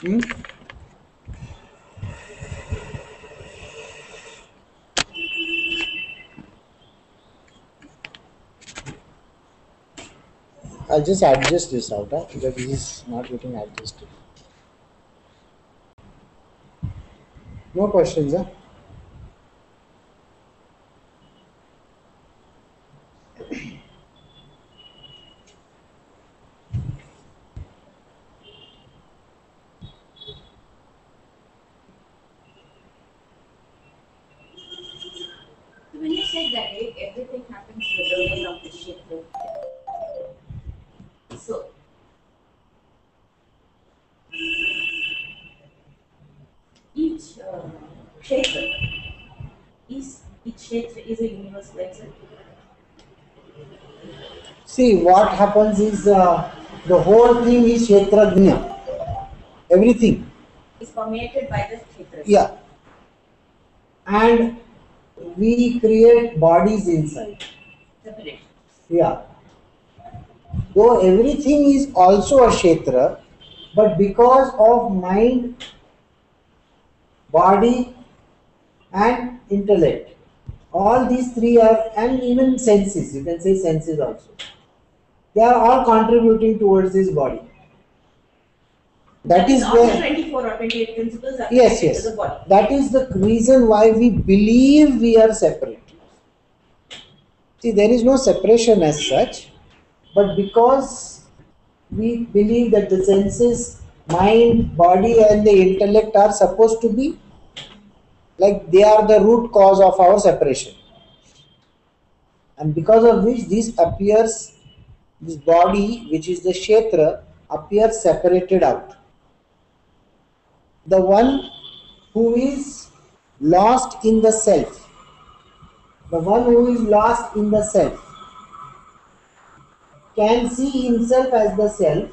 Hmm? I'll just adjust this out, because this is not getting adjusted. No questions, huh? So when you said that everything happens in the domain of the Kshetra, so each Kshetra each Kshetra is a universal itself. See, what happens is the whole thing is Kshetrajna. Everything. Is permeated by the Kshetras. Yeah. And we create bodies inside. Separate. Yeah. Though everything is also a Kshetra, but because of mind, body, and intellect, all these three are, and even senses, you can say senses also, they are all contributing towards this body. That is all where the 24 or 28 principles are yes, connected yes, to the body. that is the reason why we believe we are separate. See, there is no separation as such, but because we believe that the senses, mind, body, and the intellect are supposed to be like they are the root cause of our separation, and because of which this body, which is the kshetra, appears separated out. The one who is lost in the self, the one who is lost in the self, can see himself as the self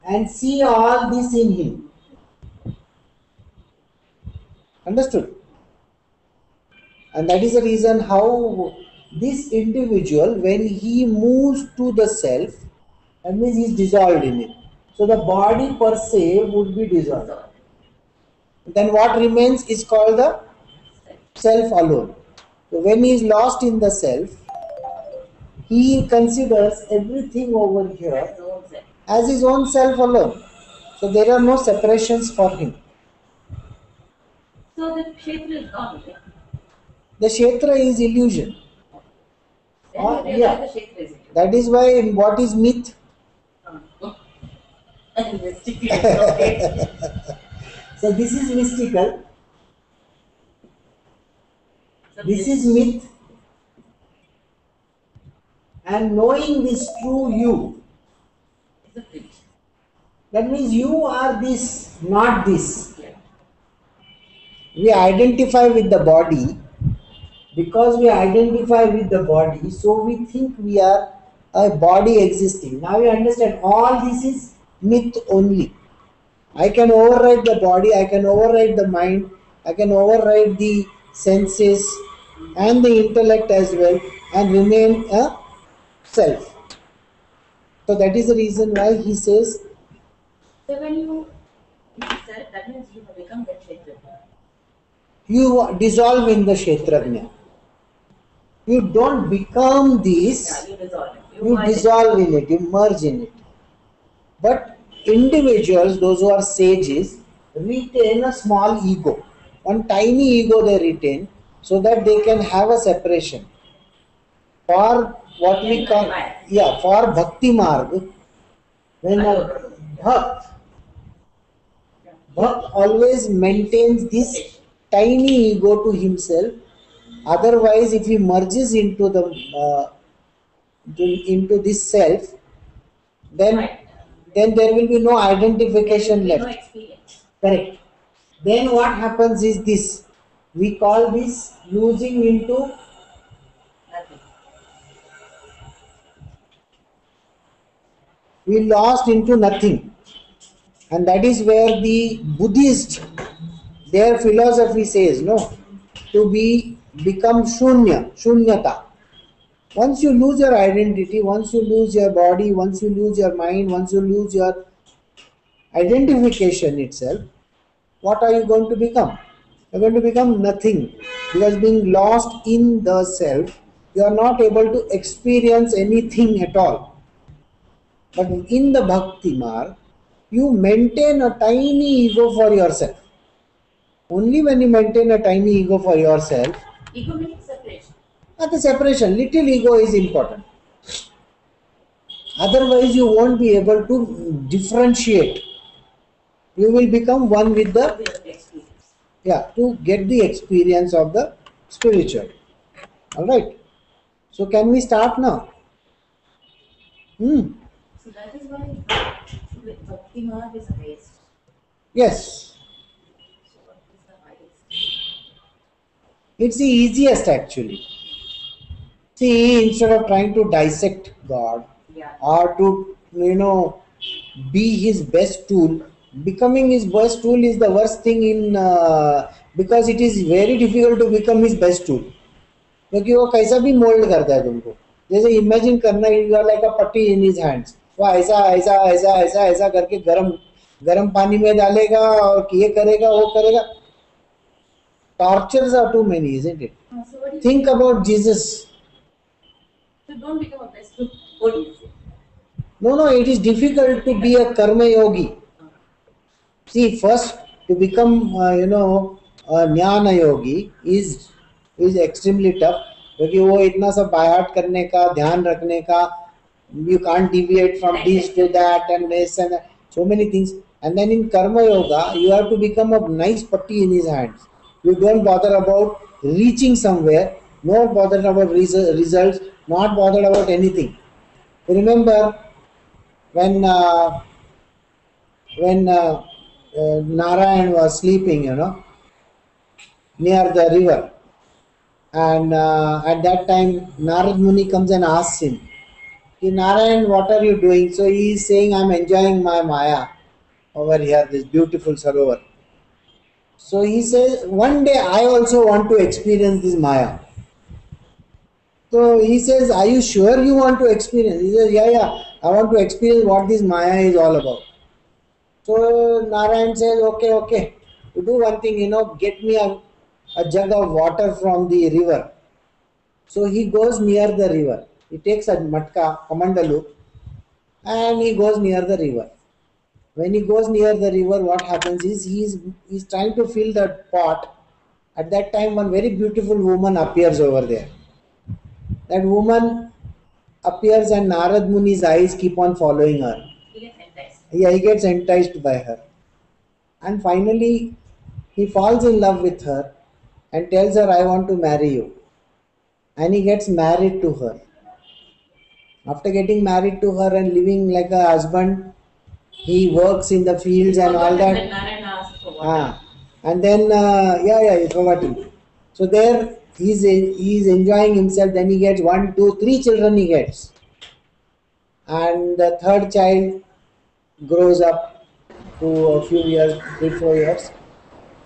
and see all this in him. Understood? And that is the reason how this individual, when he moves to the self, that means he is dissolved in it. So the body per se would be dissolved. Then what remains is called the self alone. So when he is lost in the self, he considers everything over here as his own self alone. So there are no separations for him. So the Kshetra is gone, okay? The kshetra is illusion. Then you realize Yeah. the Kshetra is illusion. That is why what is myth? Mystically, okay. So this is mystical. So This is myth. And knowing this true you, is a preach. that means you are this, not this. Yeah. We identify with the body. Because we identify with the body, so we think we are a body existing. Now you understand, all this is myth only. I can override the body, I can override the mind, I can override the senses and the intellect as well, and remain a self. So that is the reason why he says, So when you self, that means you have become the Kshetra. you dissolve in the Kshetrajna. You don't become this, Yeah, you dissolve it. you dissolve in it, you merge in it. But individuals, those who are sages, retain a small ego. One tiny ego they retain so that they can have a separation. For what we call, yeah, for bhakti marg, when a bhakt always maintains this tiny ego to himself. Otherwise, if he merges into the into this self, then there will be no identification left. No experience. Correct. Then what happens is this. We call this losing into Nothing. we lost into nothing. And that is where the Buddhist, their philosophy says, no, to become shunyata. Once you lose your identity, once you lose your body, once you lose your mind, once you lose your identification itself, what are you going to become? You're going to become nothing, because being lost in the self, you are not able to experience anything at all. But in the bhakti marg, you maintain a tiny ego for yourself. Only when you maintain a tiny ego for yourself, Ego means separation. the separation, little ego is important. Otherwise, you won't be able to differentiate. You will become one with the, With experience. to get the experience of the spiritual. All right. So can we start now? Hmm. So that is why Bhakti Marg is highest. Yes. So what is the highest? It's the easiest actually. See, instead of trying to dissect God Yeah. or to, be his best tool, becoming his best tool is the worst thing in, because it is very difficult to become his best tool. क्योंकि वो कैसा भी mould करता है तुमको. जैसे imagine करना, you are like अ पट्टी इन हिज हैंड्स. वो ऐसा ऐसा ऐसा ऐसा ऐसा करके गरम गरम पानी में डालेगा और ये करेगा वो करेगा. Tortures are too many, isn't it? So what do you Think about Jesus. So don't become a best group. What do you say? No, it is difficult to be a karma yogi. See, first to become, a jnana yogi is extremely tough, क्योंकि वो इतना सब by heart करने का, ध्यान रखने का, you can't deviate from this to that and this and that, so many things. And then in karma yoga, you have to become a nice putty in his hands. You don't bother about reaching somewhere, not bothered about results, not bothered about anything. Remember when Narayan was sleeping, near the river, and at that time Narad Muni comes and asks him, "Hey, Narayan, what are you doing?" So he is saying, "I'm enjoying my Maya over here, this beautiful Sarovar." So he says, "One day I also want to experience this Maya." So he says, "Are you sure you want to experience?" He says, "Yeah, I want to experience what this Maya is all about." So Narayan says, "Okay. You do one thing, get me a jug of water from the river." So he goes near the river. He takes a matka, kamandalu, and he goes near the river. When he goes near the river, what happens is he's trying to fill that pot. At that time, one very beautiful woman appears over there. That woman appears, and Narad Muni's eyes keep on following her. He gets enticed. Yeah, he gets enticed by her. And finally, he falls in love with her and tells her, "I want to marry you." And he gets married to her. After getting married to her and living like a husband, he works in the fields and all that. Narayan asked for water. And then, you forgot him. So there, he's enjoying himself. Then he gets 1, 2, 3 children he gets. And the third child grows up to a few years, 3, 4 years.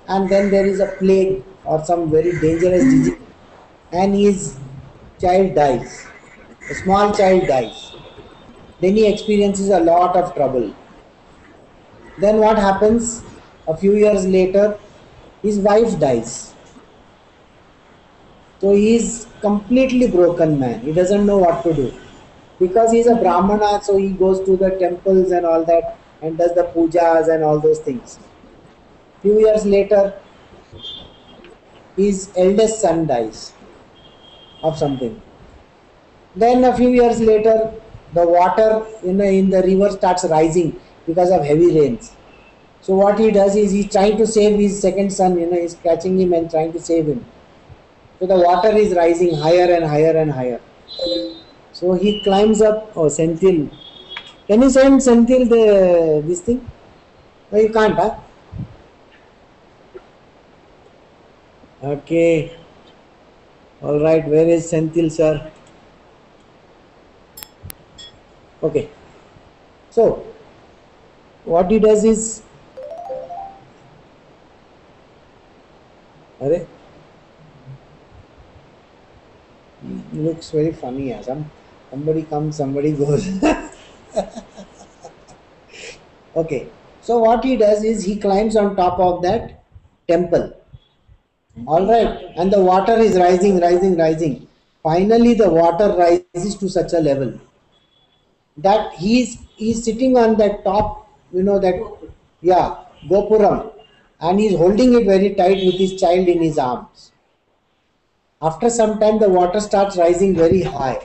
And then there is a plague or some very dangerous disease, and his child dies. A small child dies. Then he experiences a lot of trouble. Then what happens? A few years later, his wife dies. So he is completely broken man. He doesn't know what to do. Because he is a Brahmana, so he goes to the temples and all that and does the pujas and all those things. Few years later, his eldest son dies of something. Then a few years later, the water in the river starts rising because of heavy rains. So what he does is he's trying to save his second son, he's catching him and trying to save him. So the water is rising higher and higher and higher. So he climbs up. Oh, Senthil. Can you send Senthil this thing? No, you can't, huh? Okay. All right. Where is Senthil, sir? Okay. So, what he does is, he looks very funny. Somebody comes, somebody goes. Okay. So what he does is he climbs on top of that temple. All right, and the water is rising, rising, rising. Finally, the water rises to such a level that he's sitting on that top, that, yeah, Gopuram, and he's holding it very tight with his child in his arms. After some time, the water starts rising very high,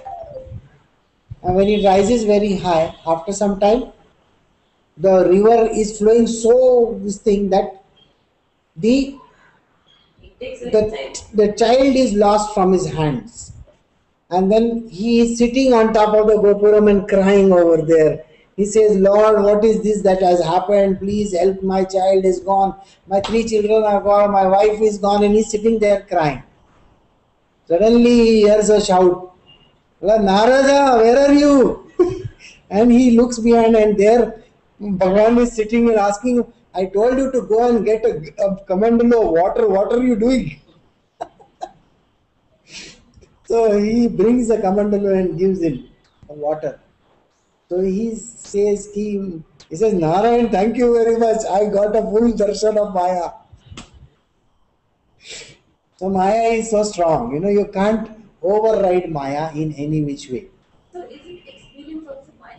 and when it rises very high, after some time, the river is flowing so this thing that the It takes a the, child. the child is lost from his hands. And then he is sitting on top of the Gopuram and crying over there. He says, Lord, what is this that has happened? Please help, my child is gone. My 3 children are gone. My wife is gone. And he's sitting there crying. Suddenly he hears a shout, Narada, where are you? And he looks behind, and there Bhagavan is sitting and asking him, I told you to go and get a kamandalo of water. What are you doing? So he brings the kamandalo and gives him the water. So he says, Narayan, thank you very much. I got a full darshan of Maya. So Maya is so strong. You can't override Maya in any which way. So is it experience also Maya?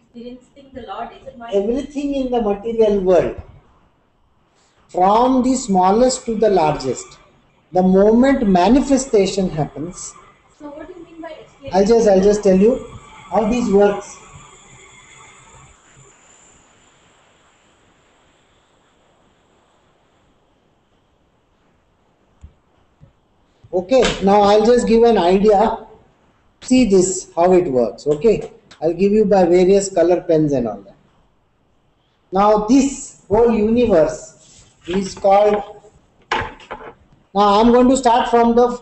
Experiencing the Lord, is it Maya? Everything in the material world, from the smallest to the largest, the moment manifestation happens, So what do you mean by experience? I'll just tell you how this works. Okay, now I'll just give an idea. See this, how it works. Okay, I'll give you by various color pens and all that. Now this whole universe is called. Now I'm going to start from the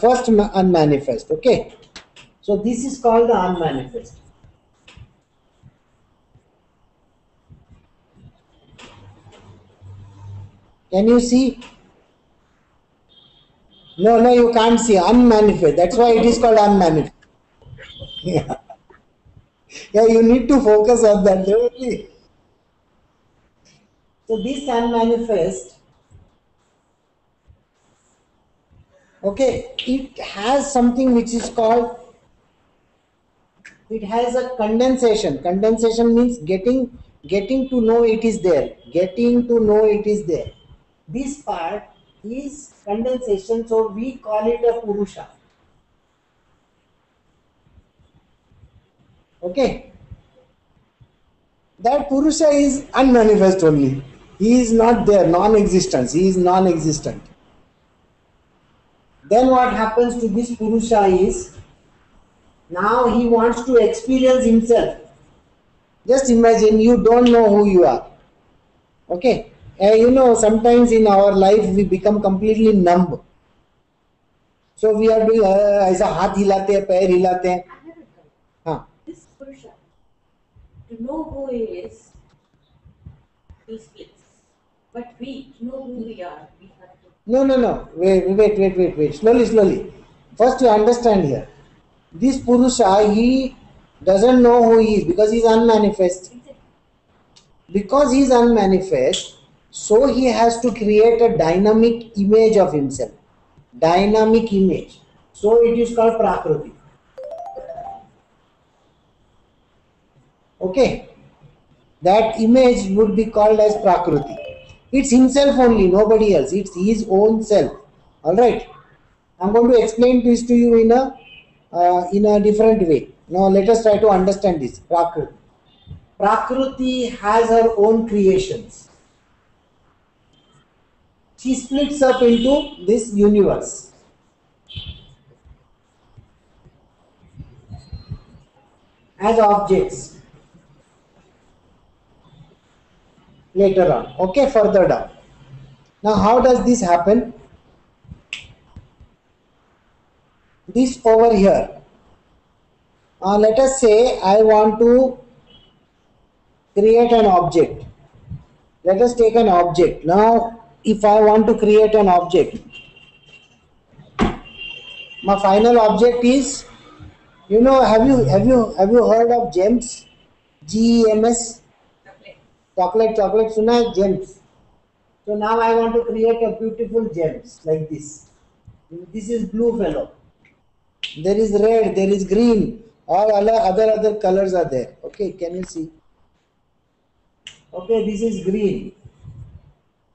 first unmanifest. Okay, so this is called the unmanifest. Can you see? No, you can't see. Unmanifest. That's why it is called unmanifest. Yeah, yeah, you need to focus on that. Really. So this unmanifest, okay, it has something which is called, it has a condensation. Condensation means getting to know it is there. Getting to know it is there. This part is condensation, so we call it a Purusha. Okay. That Purusha is unmanifest only. He is not there, non-existence. He is non-existent. Then what happens to this Purusha is, now he wants to experience himself. Just imagine you don't know who you are. Okay. Sometimes in our life we become completely numb. So we are doing ऐसा हाथ हिलाते हैं, पैर हिलाते हैं. I have it right. हाँ. This Purusha, to know who he is, he splits. But we, to know who we are, we have to. No. Wait. Slowly. First you understand here. This Purusha, he doesn't know who he is because he is unmanifest. Because he is unmanifest, so he has to create a dynamic image of himself. Dynamic image. So it is called Prakriti. Okay. That image would be called as Prakriti. It's himself only, nobody else. It's his own self. Alright. I'm going to explain this to you in a different way. Now let us try to understand this. Prakriti. Prakriti has her own creations. She splits up into this universe. As objects. Later on. Okay, further down. Now how does this happen? This over here. Let us say I want to create an object. Let us take an object. Now, if I want to create an object, my final object is, have you heard of GEMS? GEMS? Okay. chocolate सुना है, gems. So now I want to create a beautiful gems like this. This is blue fellow. There is red, there is green. All other colors are there. Okay, can you see? Okay, this is green.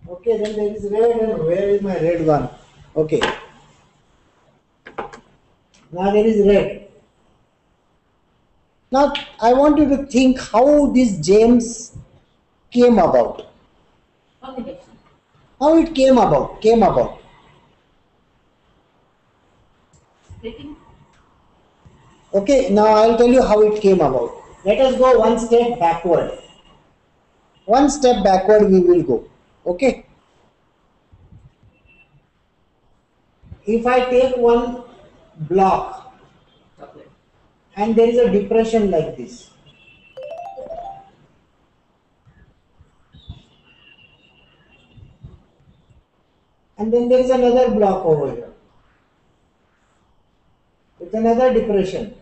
Okay, then there is red, and where is my red one? Okay. Now there is red. Now I want you to think how these gems came about. Combination. How it came about? Splitting. Okay, now I'll tell you how it came about. Let us go one step backward. One step backward we will go. Okay. If I take one block Chocolate. and there is a depression like this, and then there is another block over here with another depression.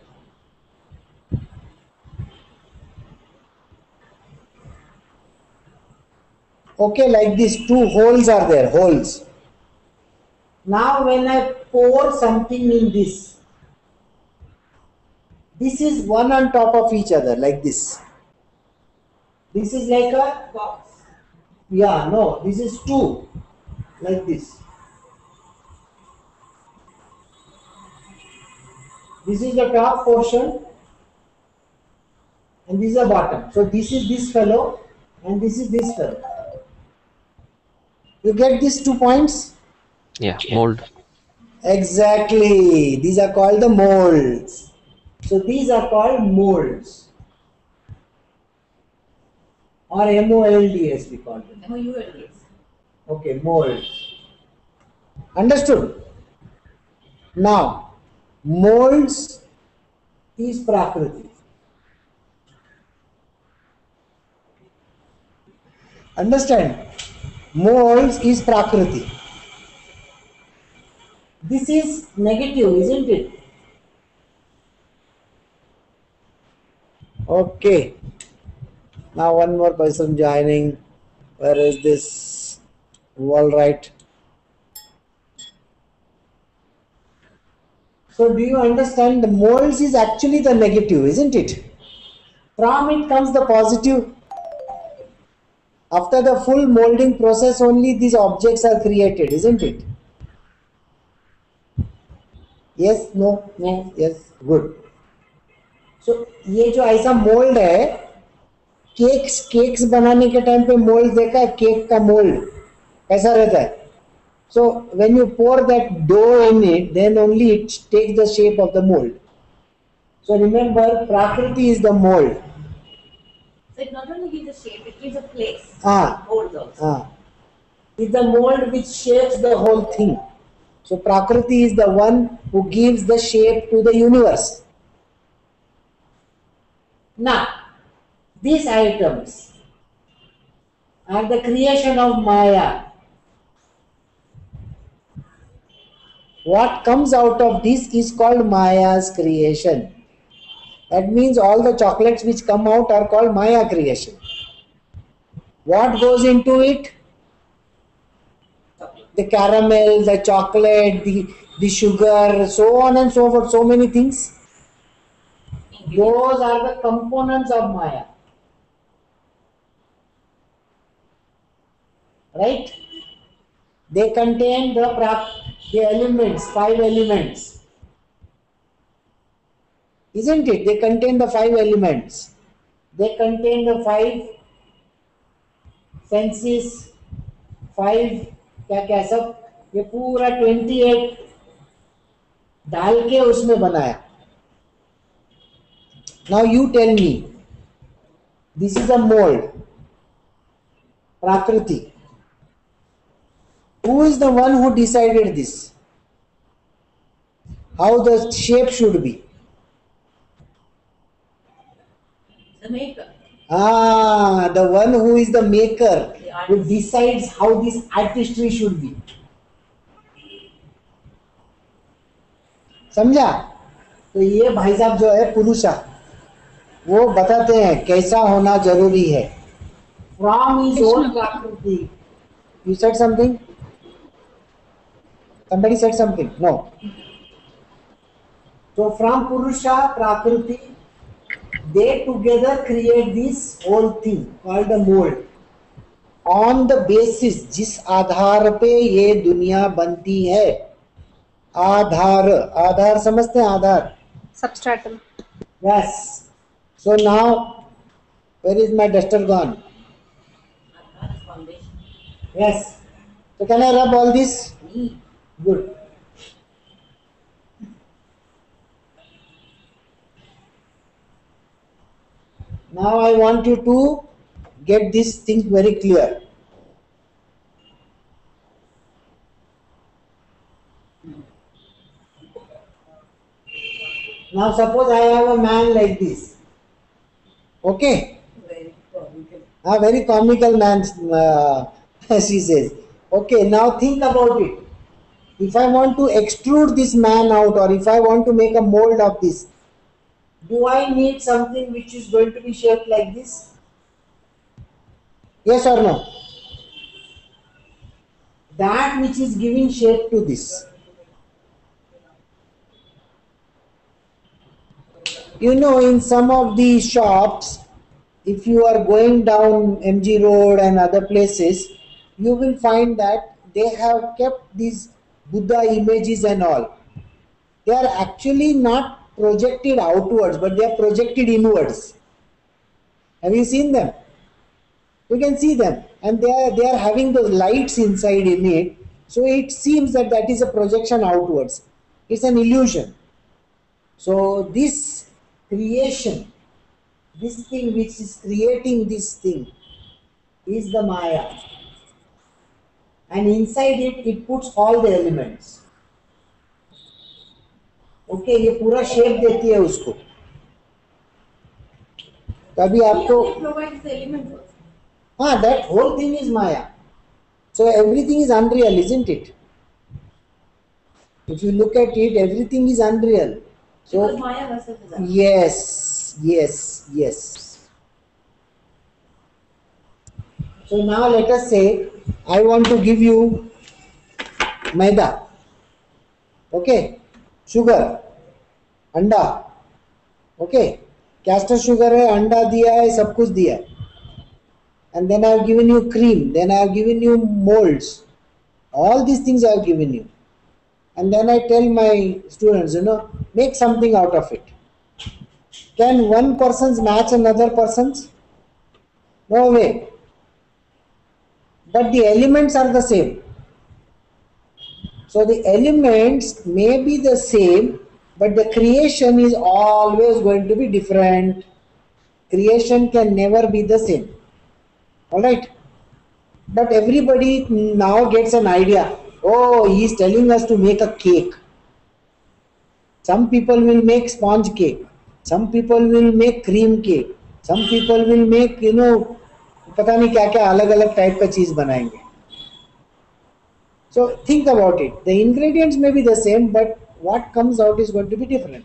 Okay, like this, two holes are there, holes. Now when I pour something in this is one on top of each other like this. This is like a, Box. yeah, no, this is two, like this. This is the top portion and this is the bottom. So this is this fellow and this is this fellow. You get these 2 points? Yeah, mold. Exactly. These are called the molds. So these are called molds. Or MOLDS we call them. MOULDS. Okay, molds. Understood? Now, molds is Prakriti. Understand? Molds is Prakriti. This is negative, isn't it? Okay. Now one more person joining. Where is this? All right. So do you understand? The molds is actually the negative, isn't it? From it comes the positive. After the full molding process, only these objects are created, isn't it? Yes, no, no, yes, good. So ये जो ऐसा mould है, cakes बनाने के time पे mould देखा है, cake का मोल्ड कैसा रहता है? So when you pour that dough in it, then only it takes the shape of the mold. So remember, Prakriti is the mold. So it not only gives a shape, it gives a place. Ah. Molds also. It's the mold which shapes the whole thing. So Prakriti is the one who gives the shape to the universe. Now, these items are the creation of Maya. What comes out of this is called Maya's creation. That means all the chocolates which come out are called Maya creation. What goes into it? The caramel, the chocolate, the sugar, so on and so forth, so many things. Those are the components of Maya. Right? They contain the elements, 5 elements. Isn't it? They contain the 5 elements. They contain the 5 senses, 5 क्या सब, ये पूरा 28 डाल के उसमें बनाया. Now you tell me, this is a mold, Prakriti. Who is the one who decided this? How the shape should be? The maker. The one who is the maker, who decides how this artistry should be. समझा? तो ये भाई साहब जो है पुरुषा, वो बताते हैं कैसा होना जरूरी है. From his own Prakriti. You said something? Somebody said something? No. So from Purusha, Prakriti, they together create this whole thing called a mold. On the basis जिस आधार पे ये दुनिया बनती है, आधार आधार समझते हैं आधार? Substratum. Yes. So now, where is my duster gone? Aadhaar foundation. Yes. So can I rub all this? Good. Now I want you to get this thing very clear. Now suppose I have a man like this. Okay? Very comical. A very comical man, she says. Okay, now think about it. If I want to extrude this man out, or if I want to make a mold of this, do I need something which is going to be shaped like this? Yes or no? That which is giving shape to this. You know, in some of the shops, if you are going down MG Road and other places, you will find that they have kept these Buddha images and all. They are actually not projected outwards, but they are projected inwards. Have you seen them? You can see them, and they are having those lights inside in it, so it seems that that is a projection outwards. It's an illusion. So this creation, this thing which is creating this thing, is the Maya, and inside it puts all the elements. Okay, ये पूरा shape देती है उसको. तभी आपको It provides the elements also. हाँ, that whole thing is Maya. So everything is unreal, isn't it? If you look at it, everything is unreal. Because So Maya herself is unreal. yes. So now let us say I want to give you maida. Okay, sugar, अंडा. Okay, castor sugar है, अंडा दिया है, सब कुछ दिया है. And then I have given you cream, then I have given you molds. All these things I have given you. And then I tell my students, make something out of it. Can one person's match another person's? No way. But the elements are the same. So the elements may be the same, but the creation is always going to be different. Creation can never be the same. Alright? But everybody now gets an idea. Oh, he is telling us to make a cake. Some people will make sponge cake. Some people will make cream cake. Some people will make, पता नहीं क्या क्या अलग अलग type का चीज बनाएंगे. So think about it. The ingredients may be the same, but what comes out is going to be different.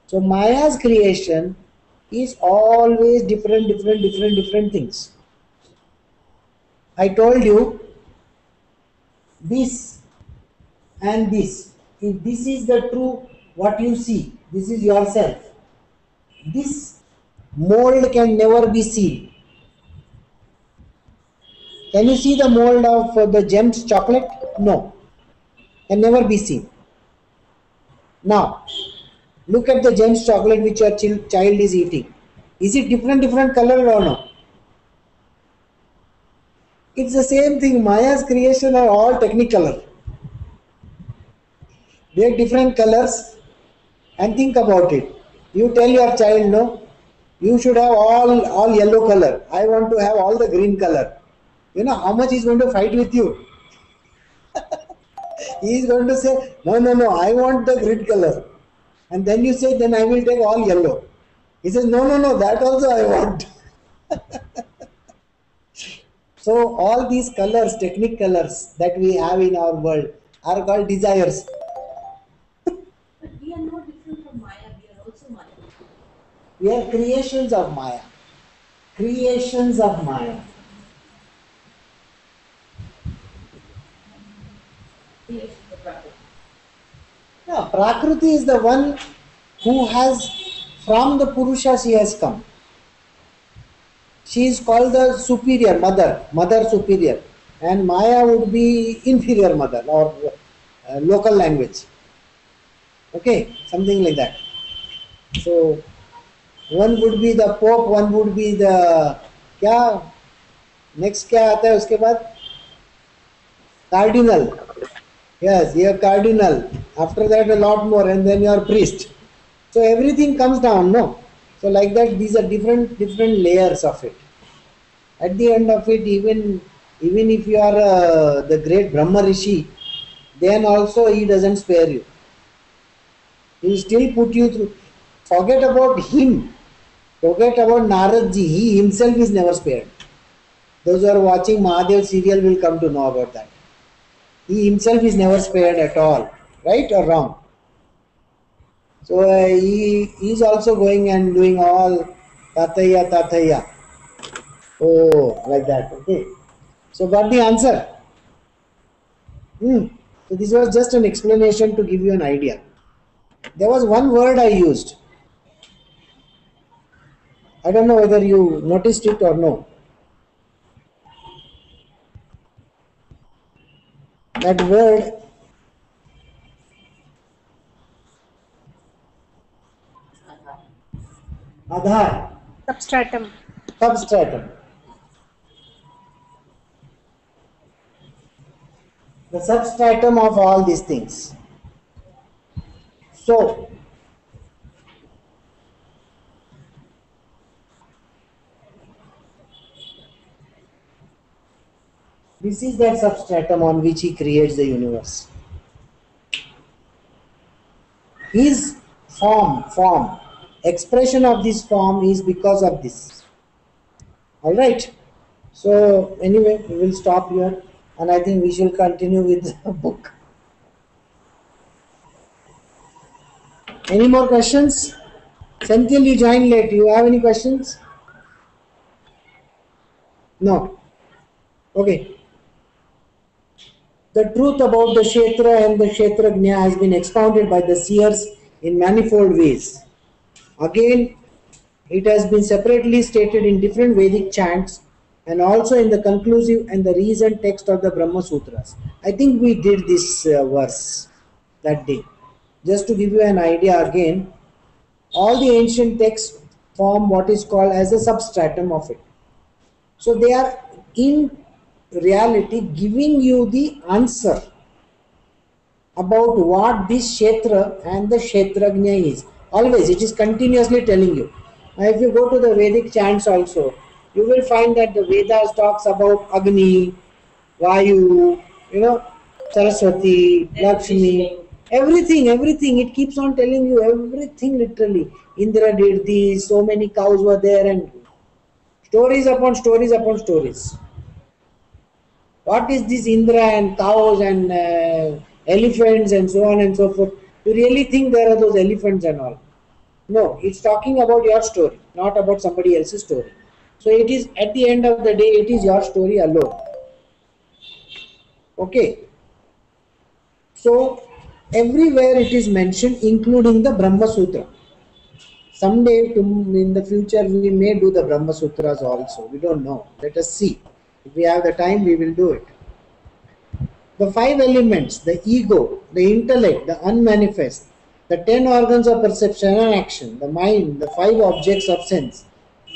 So Maya's creation is always different things. I told you this and this. If this is the true, what you see, this is yourself. This mold can never be seen. Can you see the mold of the Gems chocolate? No, can never be seen. Now, look at the Gems chocolate which your child is eating. Is it different color or no? It's the same thing. Maya's creation are all technicolor. They are different colors. And think about it. You tell your child, no, you should have all yellow color. I want to have all the green color. You know how much he's going to fight with you? He is going to say, no, I want the green color. And then you say, then I will take all yellow. He says, no, that also I want. So all these colors, technic colors that we have in our world are called desires. But we are no different from Maya. We are also Maya. We are creations of Maya. Creations of Maya. Yes, the Prakriti. Yeah, Prakriti is the one who has, from the Purusha she has come. She is called the superior mother, mother superior, and Maya would be inferior mother or local language. Okay, something like that. So one would be the Pope, one would be the क्या next क्या आता है उसके बाद cardinal. Yes, you're cardinal. After that, a lot more, and then you're priest. So everything comes down, no? So like that, these are different layers of it. At the end of it, even if you are the great Brahma Rishi, then also he doesn't spare you. He will still put you through. Forget about him. Forget about Naradji. He himself is never spared. Those who are watching Mahadev serial will come to know about that. He himself is never spared at all. Right or wrong? So he is also going and doing all tataya tataya. Oh, like that. Okay. So got the answer. Hmm. So this was just an explanation to give you an idea. There was one word I used. I don't know whether you noticed it or no. That word Adhar. Adhar, Substratum. substratum. The substratum of all these things. So this is that substratum on which he creates the universe. His form, expression of this form is because of this. Alright. So anyway, we will stop here and I think we shall continue with the book. Any more questions? Senthil, you joined late. You have any questions? No. Okay. The truth about the Kshetra and the Kshetrajna has been expounded by the seers in manifold ways. Again, it has been separately stated in different Vedic chants and also in the conclusive and the recent text of the Brahma Sutras. I think we did this verse that day. Just to give you an idea again, all the ancient texts form what is called as a substratum of it. So they are in reality giving you the answer about what this Kshetra and the Kshetrajna is. Always, it is continuously telling you. Now, if you go to the Vedic chants also, you will find that the Vedas talks about Agni, Vayu, Saraswati, Then Lakshmi, Vishnu. everything. It keeps on telling you everything literally. Indra did this, so many cows were there, and stories upon stories upon stories. What is this Indra and cows and elephants and so on and so forth? You really think there are those elephants and all? No, it's talking about your story, not about somebody else's story. So it is at the end of the day, it is your story alone. Okay. So everywhere it is mentioned, including the Brahma Sutra. Someday in the future we may do the Brahma Sutras also. We don't know. Let us see. If we have the time, we will do it. The five elements, the ego, the intellect, the unmanifest, the 10 organs of perception and action, the mind, the five objects of sense,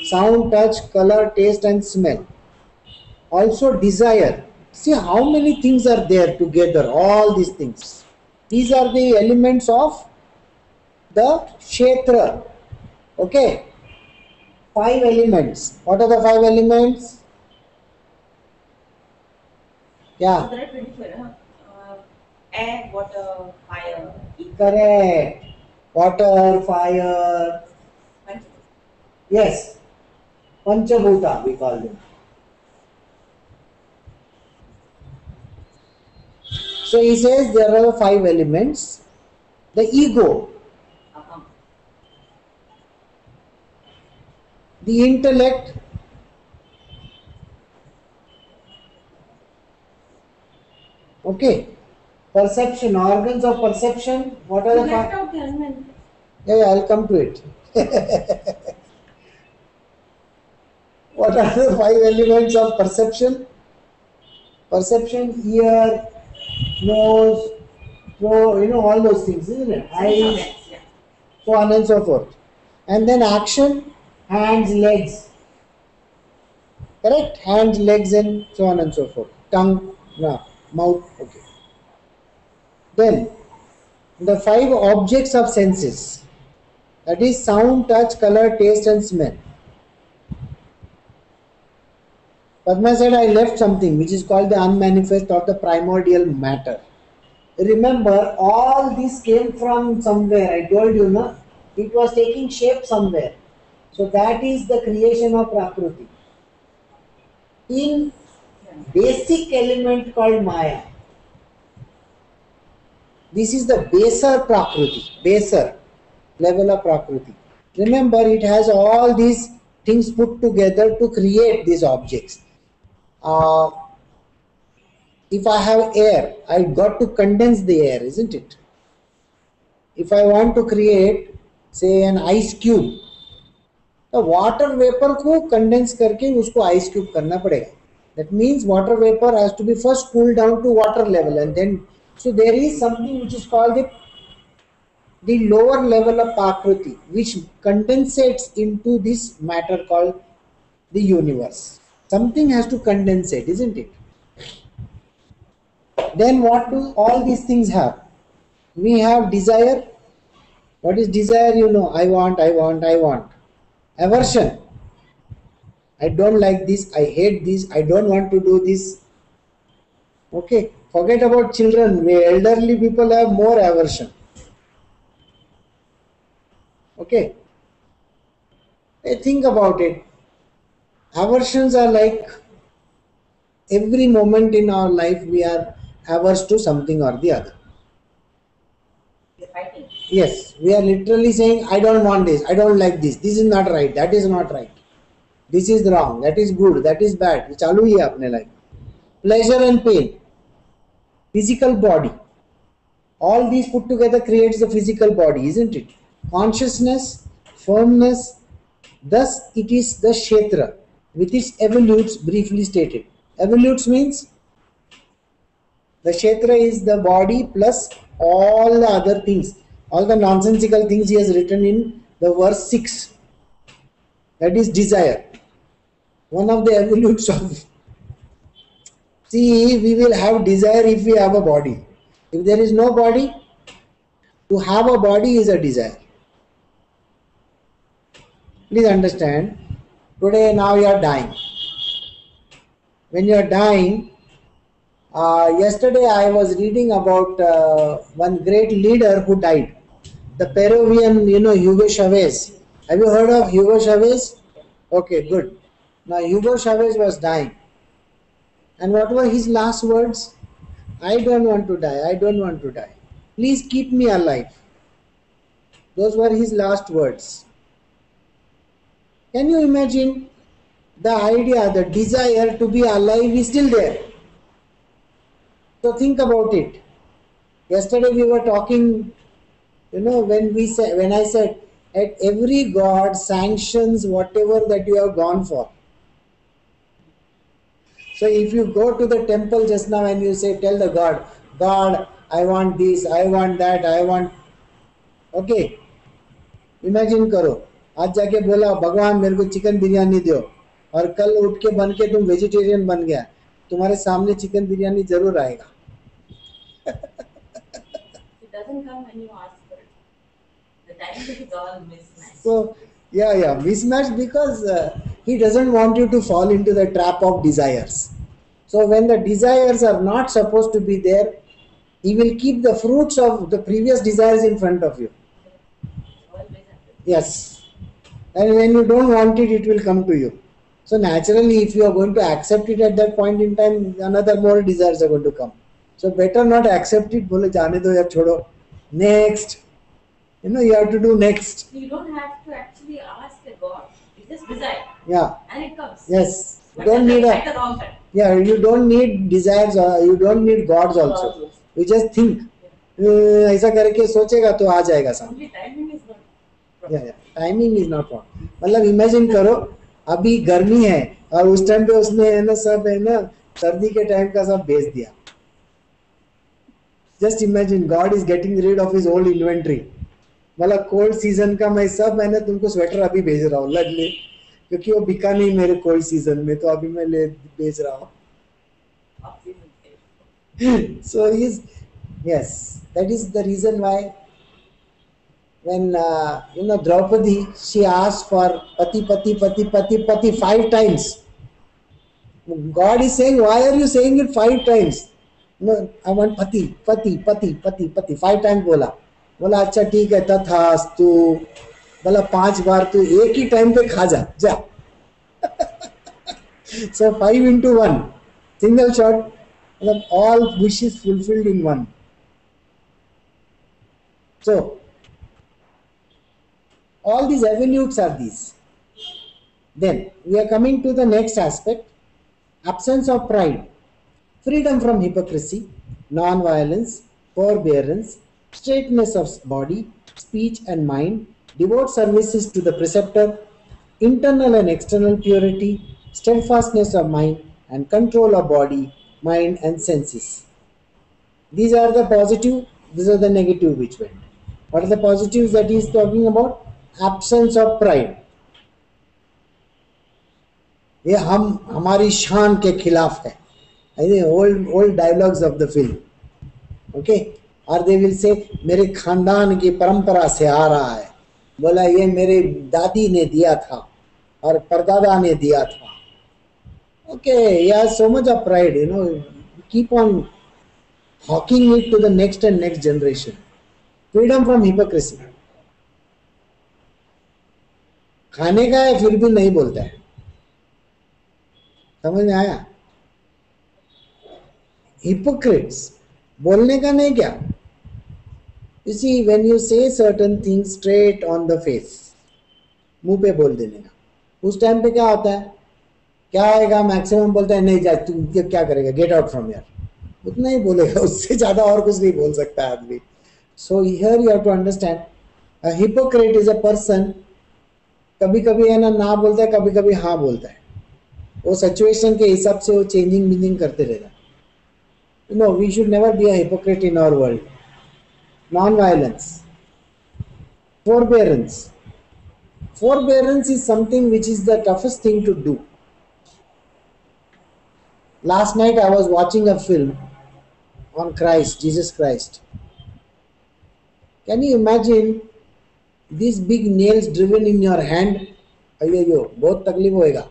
sound, touch, color, taste, and smell. Also, desire. See how many things are there together, all these things. These are the elements of the Kshetra. Okay? Five elements. What are the five elements? So Yeah. there are 24, huh? Air, water, fire, ether. Correct. Water, fire. Panch- Yes. Panchabhuta, we call them. So he says there are five elements. The ego, Aham. the intellect, okay, Perception, organs of perception. What are You the left five? out the unmanifest. Yeah, I'll come to it. What are the five elements of perception? Perception, ear, nose, all those things, isn't it? Sense Eyes, organs, yeah. so on and so forth. And then action, hands, legs. Correct? Hands, legs, and so on and so forth. Tongue, mouth. Okay. Then the five objects of senses. That is sound, touch, color, taste, and smell. Padma said I left something which is called the unmanifest or the primordial matter. Remember, all this came from somewhere. I told you, no? It was taking shape somewhere. So that is the creation of Prakriti. In basic element called Maya. This is the baser Prakriti, baser level of Prakriti. Remember, it has all these things put together to create these objects. If I have air, I got to condense the air, isn't it? If I want to create, say, an ice cube, the water vapor को condense करके उसको ice cube करना पड़ेगा. That means water vapor has to be first cooled down to water level, and then so there is something which is called the lower level of Prakriti, which condensates into this matter called the universe. Something has to condensate, isn't it? Then what do all these things have? We have desire. What is desire? You know, I want, I want, I want. Aversion. I don't like this, I hate this, I don't want to do this. Okay, forget about children. Where elderly people have more aversion. Okay, think about it. Aversions are like every moment in our life we are averse to something or the other. You're fighting. Yes, we are literally saying, I don't want this, I don't like this, this is not right, that is not right, this is wrong, that is good, that is bad. ये चालू ही है अपने life. Pleasure and pain, physical body, all these put together creates the physical body, isn't it? Consciousness, firmness, thus it is the Kshetra with its evolutes briefly stated. Evolutes means the Kshetra is the body plus all the other things, all the nonsensical things he has written in the verse 6. That is desire. One of the evolutes of. See, we will have desire if we have a body. If there is no body, to have a body is a desire. Please understand, today now you are dying. When you are dying, yesterday I was reading about one great leader who died. The Peruvian, Hugo Chavez. Have you heard of Hugo Chavez? Okay, good. Now Hugo Chavez was dying. And what were his last words? I don't want to die. I don't want to die. Please keep me alive. Those were his last words. Can you imagine the idea, the desire to be alive is still there? So think about it. Yesterday we were talking, when I said, at every God sanctions whatever that you have gone for. So if you go to the temple just now and you say, tell the God, God, I want this, I want that, I want. Okay. Imagine करो, आज जाके बोला भगवान मेरे को chicken biryani दो, और कल उठ के बन के तुम वेजिटेरियन बन गया, तुम्हारे सामने चिकन बिरयानी जरूर आएगा. It doesn't come when you ask for it. The timing is all mismatched. So, mismatched because he doesn't want you to fall into the trap of desires. So when the desires are not supposed to be there, he will keep the fruits of the previous desires in front of you. Always happens. Yes. And when you don't want it, it will come to you. So naturally, if you are going to accept it at that point in time, another more desires are going to come. So better not accept it. Bole jaane do ya chodo. Next. You have to do next. You don't have to actually ask a God. You just desire. Yeah. And it comes. Yes. You But don't need at the wrong time. you don't need desires. You don't need gods also. We just think, ऐसा करके सोचेगा तो आ जाएगा सामने. Only timing is not या timing is not wrong. मतलब imagine करो अभी गर्मी है और उस टाइम पे उसने है ना सब है ना सर्दी के टाइम का सब भेज दिया. Just imagine God is getting read of his old inventory. मतलब कोल्ड सीजन का मैं सब है ना तुमको स्वेटर अभी भेज रहा हूँ लग ले, क्योंकि वो बिका नहीं मेरे कोल्ड सीजन में, तो अभी मैं ले भेज रहा हूँ. off-season. So he's, yes, that is the reason why when Draupadi, she asked for pati 5 times. God is saying, why are you saying it 5 times? No, I want pati 5 times बोला अच्छा ठीक है तथास्तु. बोला 5 बार तू एक ही टाइम पे खा जा. So 5 into 1 single shot, all wishes fulfilled in one. So all these avenues are these. Then we are coming to the next aspect: absence of pride, freedom from hypocrisy, non-violence, forbearance, straightness of body, speech and mind, devout services to the preceptor, internal and external purity, steadfastness of mind, and control of body, mind and senses. These are the positive, these are the negative which went. What are the positives that he is talking about? Absence of pride. ये हम हमारी शान के खिलाफ है. I think old dialogues of the film. Okay, और they will say मेरे खानदान की परंपरा से आ रहा है. बोला ये मेरे दादी ने दिया था और परदादा ने दिया था. Okay, yeah, so much of pride, keep on hawking it to the next and next generation. Freedom from hypocrisy. खाने का है फिर भी नहीं बोलता है. समझ में आया? Hypocrites, बोलने का नहीं क्या? You see, when you say certain things straight on the face, मुंह पे बोल देने का, उस टाइम पे क्या होता है? क्या आएगा? मैक्सिमम बोलता है नहीं जा तू क्या करेगा, गेट आउट फ्रॉम हियर. उतना ही बोलेगा, उससे ज्यादा और कुछ नहीं बोल सकता आदमी. So here you have to understand, a hypocrite is a person, कभी कभी है ना बोलता है, कभी कभी हाँ बोलता है. वो सिचुएशन के हिसाब से वो चेंजिंग मीनिंग करते रहता है. No, we should never be a hypocrite in our world. Non-violence, forbearance. Forbearance is something which is the toughest thing to do. Last night I was watching a film on Christ, Jesus Christ. Can you imagine these big nails driven in your hand? अयो बहुत तकलीफ होएगा.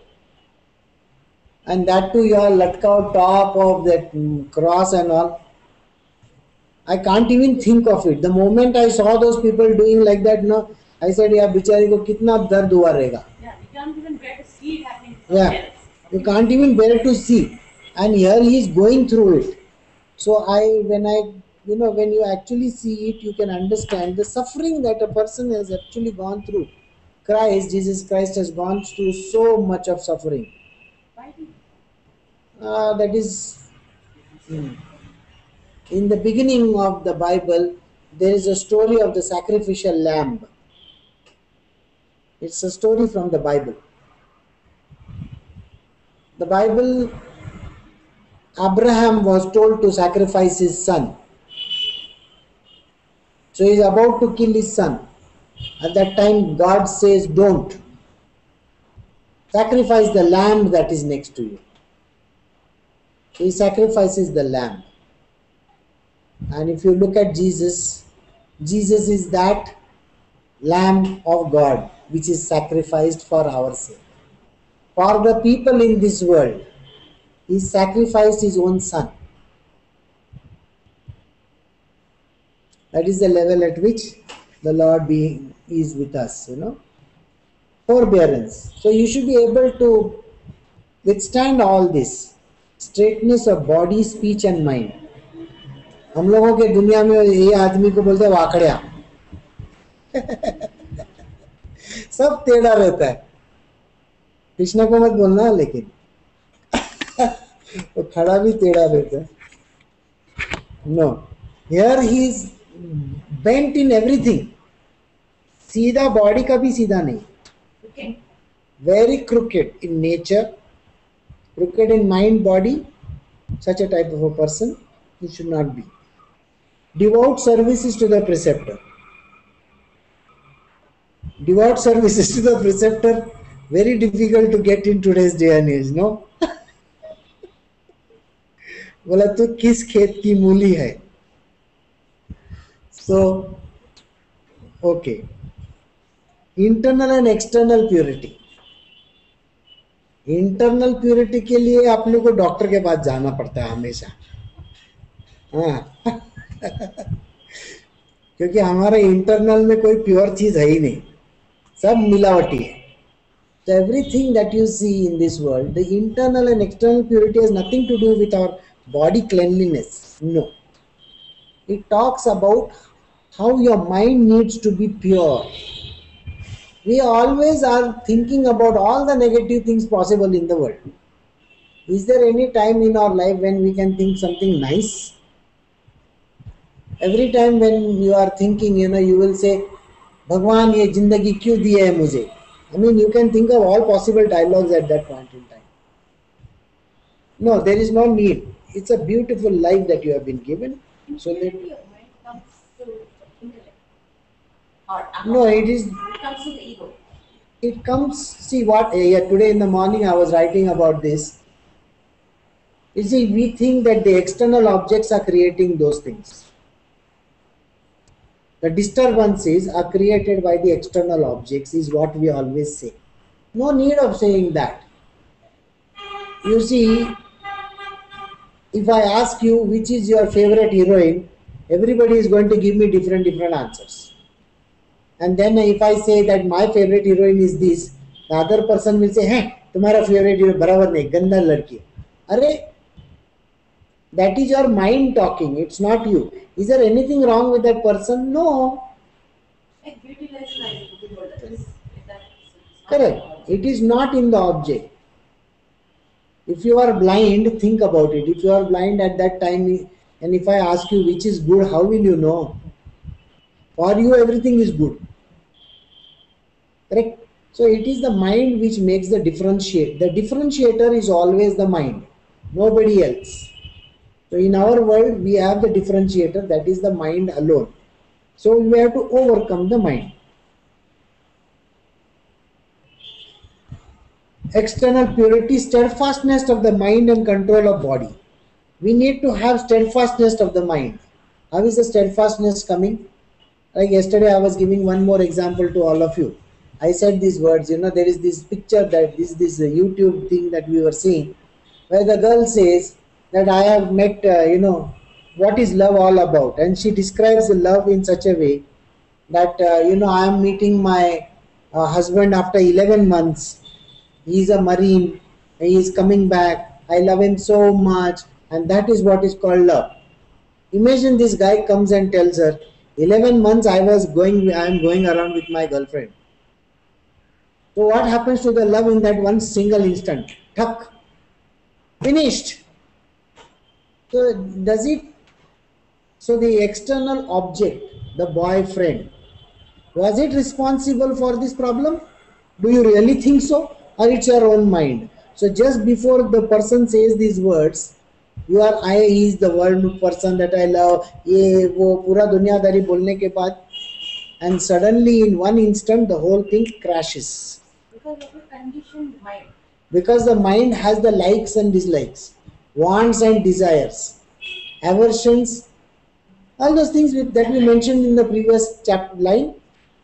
And that too you are latka on top of that cross and all. I can't even think of it. The moment I saw those people doing like that, I said, यार बेचारी को कितना दर्द हुआ रहेगा. Yeah, we can't even bear to see it happening. Yeah, you can't even bear to see, and here he is going through it. So when you actually see it, you can understand the suffering that a person has actually gone through. Jesus Christ has gone through so much of suffering. That is, in the beginning of the Bible, there is a story of the sacrificial lamb. It's a story from the Bible. The Bible, Abraham was told to sacrifice his son. So he is about to kill his son. At that time, God says, don't. Sacrifice the lamb that is next to you. He sacrifices the lamb. And if you look at Jesus, Jesus is that lamb of God which is sacrificed for our sake. For the people in this world, he sacrificed his own son. That is the level at which the Lord is with us, Forbearance. So you should be able to withstand all this. Straightness of body, speech and mind. हम लोगों के दुनिया में ये आदमी को बोलते हैं वाकड़िया. सब टेढ़ा रहता है. कृष्णा को मत बोलना, लेकिन वो खड़ा भी टेढ़ा रहता है. No. Here he is bent in everything. सीधा body का भी सीधा नहीं. Okay. Very crooked in nature, crooked in mind, body. Such a type of a person he should not be. Devout services to the preceptor. Devout services to the preceptor, very difficult to get in today's day and age, no? बोला तू किस खेत की मूली है? So, okay. Internal and external purity. Internal purity के लिए आप लोग को डॉक्टर के पास जाना पड़ता है हमेशा. हाँ. क्योंकि हमारे इंटरनल में कोई प्योर चीज है ही नहीं, सब मिलावटी है. So everything that you see in this world, the internal and external purity has nothing to do with our body cleanliness. No. It talks about how your mind needs to be pure. We always are thinking about all the negative things possible in the world. Is there any time in our life when we can think something nice? Every time when you are thinking, you will say, Bhagwan, ye jindagi kyun diya hai mujhe? I mean, you can think of all possible dialogues at that point in time. No, there is no need. It's a beautiful life that you have been given. So that, Your mind comes to intellect. Or no, it comes to the ego. It comes, see what, today in the morning I was writing about this. You see, we think that the external objects are creating those things. The disturbances are created by the external objects is what we always say. No need of saying that. You see, if I ask you which is your favorite heroine, everybody is going to give me different answers. And then if I say that my favorite heroine is this, the other person will say, hey, तुम्हारा favorite hero बराबर नहीं, गंदा लड़की. अरे, that is your mind talking, it's not you. Is there anything wrong with that person? No. Like beauty Correct. It is not in the object. If you are blind, think about it. If you are blind at that time, and if I ask you which is good, how will you know? For you, everything is good. Correct? So it is the mind which makes the differentiate. The differentiator is always the mind, nobody else. So in our world, we have the differentiator, that is the mind alone. So we have to overcome the mind. External purity, steadfastness of the mind and control of body. We need to have steadfastness of the mind. How is the steadfastness coming? Like yesterday I was giving one more example to all of you. I said these words, there is this picture that this YouTube thing that we were seeing, where the girl says that I have met, what is love all about? And she describes the love in such a way that, I am meeting my husband after 11 months. He is a Marine. He is coming back. I love him so much. And that is what is called love. Imagine this guy comes and tells her, 11 months I am going around with my girlfriend. So what happens to the love in that one single instant? Thak. Finished. So the external object, the boyfriend, was it responsible for this problem? Do you really think so? Or it's your own mind? So just before the person says these words, he is the one person that I love, ये वो पूरा दुनियादारी बोलने के बाद, and suddenly in one instant the whole thing crashes. Because of a conditioned mind. Because the mind has the likes and dislikes, wants and desires, aversions, all those things that we mentioned in the previous chapter line,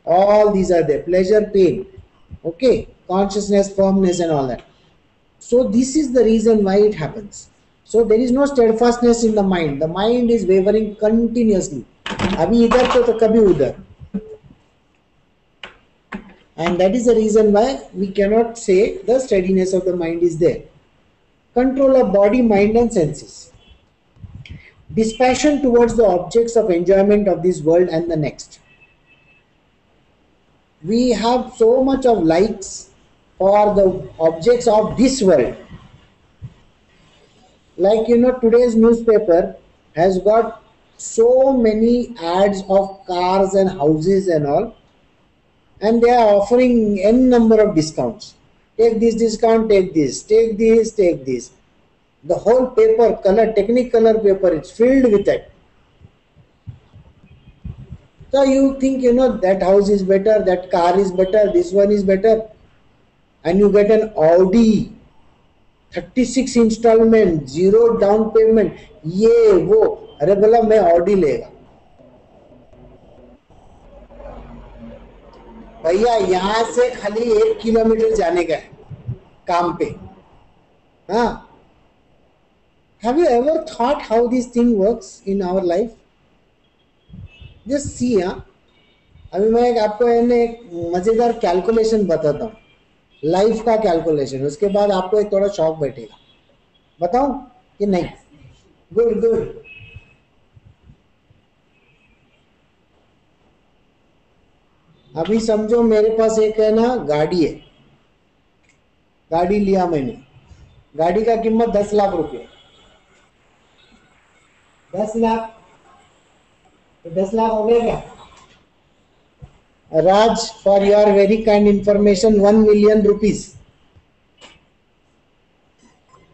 all these are there. Pleasure, pain, okay, consciousness, firmness and all that. So this is the reason why it happens. So there is no steadfastness in the mind. The mind is wavering continuously. Abhi idhar to kabhi udhar. And that is the reason why we cannot say the steadiness of the mind is there. Control of body, mind and senses. Dispassion towards the objects of enjoyment of this world and the next. We have so much of likes for the objects of this world. Like, today's newspaper has got so many ads of cars and houses and all, and they are offering n number of discounts. Take this discount, take this, take this, take this. The whole paper, color, Technicolor paper, it's filled with it. So you think, that house is better, that car is better, this one is better, and you get an Audi, 36 installment, 0 down payment, ये वो. अरे बोला मैं Audi लेगा. भैया यहाँ से खाली 1 किलोमीटर जाने का है काम पे. हाँ. Have you ever thought how this thing works in our life? Just see. हाँ, अभी मैं आपको एक मजेदार कैलकुलेशन बताता हूँ, लाइफ का कैलकुलेशन. उसके बाद आपको एक थोड़ा शौक बैठेगा. बताऊं कि नहीं? Good good. अभी समझो मेरे पास एक है ना गाड़ी है. गाड़ी लिया मैंने. गाड़ी का कीमत 10 लाख रुपए. 10 लाख. तो 10 लाख हो गया क्या? Raj, for your very kind information, 1 million rupees.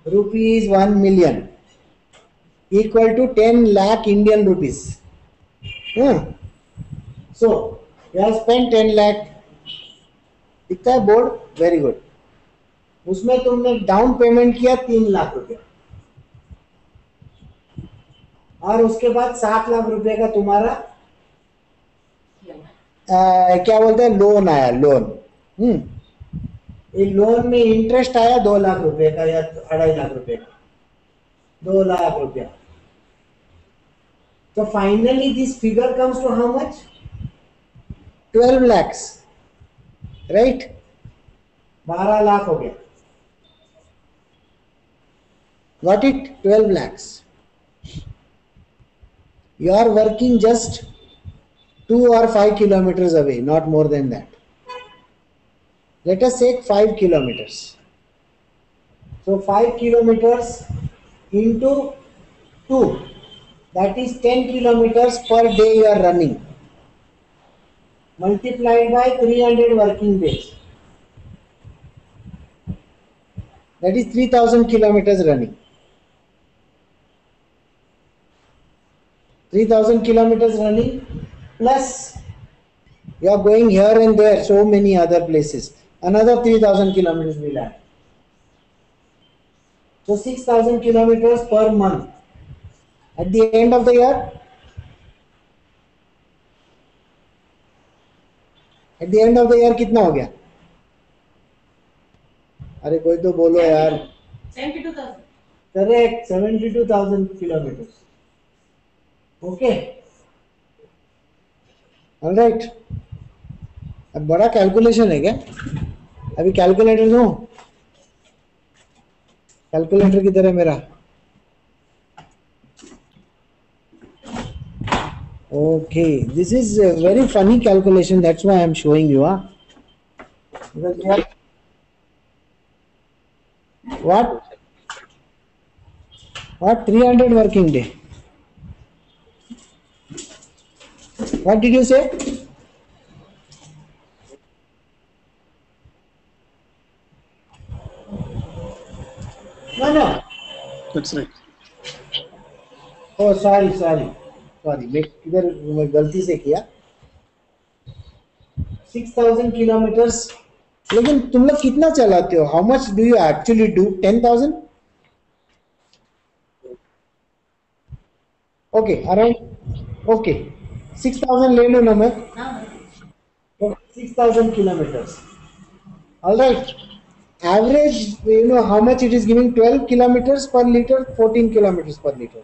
Rupees 1 million equal to 10 lakh Indian rupees. So, you have spent 10 lakh. दिखता है बोर्ड? Very good. उसमें तुमने डाउन पेमेंट किया 3 लाख रुपए, और उसके बाद 7 लाख रुपए का तुम्हारा क्या बोलते हैं, लोन आया. लोन. ये लोन में इंटरेस्ट आया 2 लाख रुपए का या 2.5 लाख रुपए का. 2 लाख रुपया. तो finally this figure comes to how much? 12 lakhs. Right. 12 lakh हो गया. Got it? 12 lakhs. You are working just 2 or 5 kilometers away, not more than that. Let us take 5 kilometers. So 5 kilometers into 2, that is 10 kilometers per day you are running, multiplied by 300 working days. That is 3000 kilometers running. 3000 kilometers running, plus you are going here and there, so many other places. Another 3000 kilometers will add. So 6000 kilometers per month. At the end of the year, कितना हो गया? अरे कोई तो बोलो यार. 72,000. Correct, 72,000 kilometers. Okay. All right. अब बड़ा कैलकुलेशन है क्या? अभी कैलकुलेटर दो. कैलकुलेटर किधर है मेरा? Okay, this is a very funny calculation. That's why I am showing you. Because we have what 300 working day. What did you say? No. That's right. Oh, sorry. मैं इधर गलती से किया. 6000 kilometers. लेकिन तुम लोग कितना चलाते हो? How much do you actually do? 10,000? Okay, around. Okay, 6000 ले लो ना मैं. 6,000 kilometers. All right. Average, how much it is giving? 12 kilometers per liter, 14 kilometers per liter.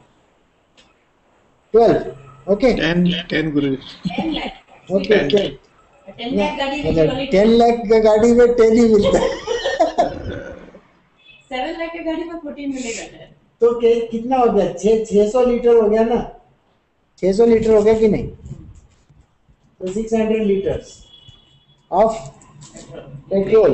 12. Okay. 10 Guru. 10 lakh. Okay. 10 lakh गाड़ी में अच्छा, 10 लाख का गाड़ी में 10 ही मिलता है. 7 lakh की गाड़ी में 14 मिलेगा. तो कितना हो गया? 600 लीटर हो गया ना? 600 लीटर हो गया कि नहीं? तो 600 liters of petrol.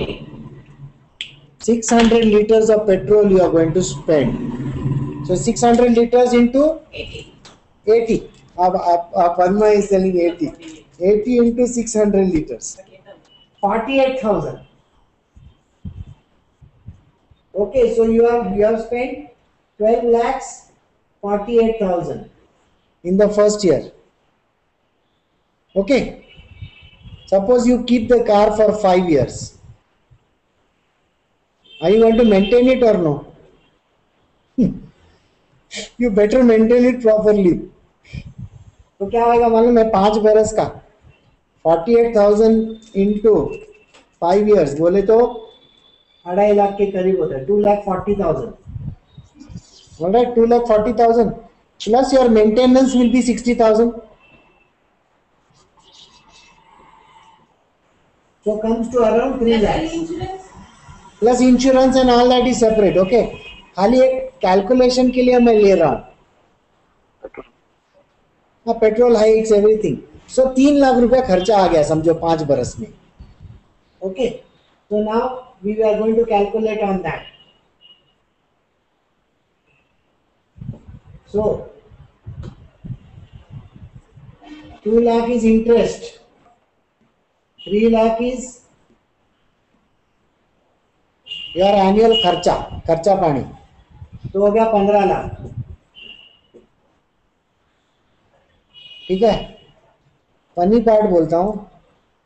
600 liters of petrol you are going to spend. So 600 liters into 80. 80. Padma is selling 80. 80 into 600 liters. 48,000. Okay, so you have spent 12 lakhs 48,000 in the first year. Okay. Suppose you keep the car for 5 years. Are you going to maintain it or no? You better maintain it properly. तो क्या होगा मालूम है 5 बरस का 48,000 into 5 years बोले तो 2.5 लाख के करीब होता है 2,40,000. Alright, 2,40,000 plus your maintenance will be 60,000. So comes to around 3 lakhs. Plus insurance and all that is separate. Okay. खाली एक कैलकुलेशन के लिए मैं ले रहा हूँ. Petrol hikes everything. So 3 lakh रुपया खर्चा आ गया समझो 5 बरस में. Okay. So now we are going to calculate on that. So 2 lakh is interest. 3 lakh is your annual खर्चा पानी. तो हो गया 15 लाख. ठीक है. फनी पार्ट बोलता हूं.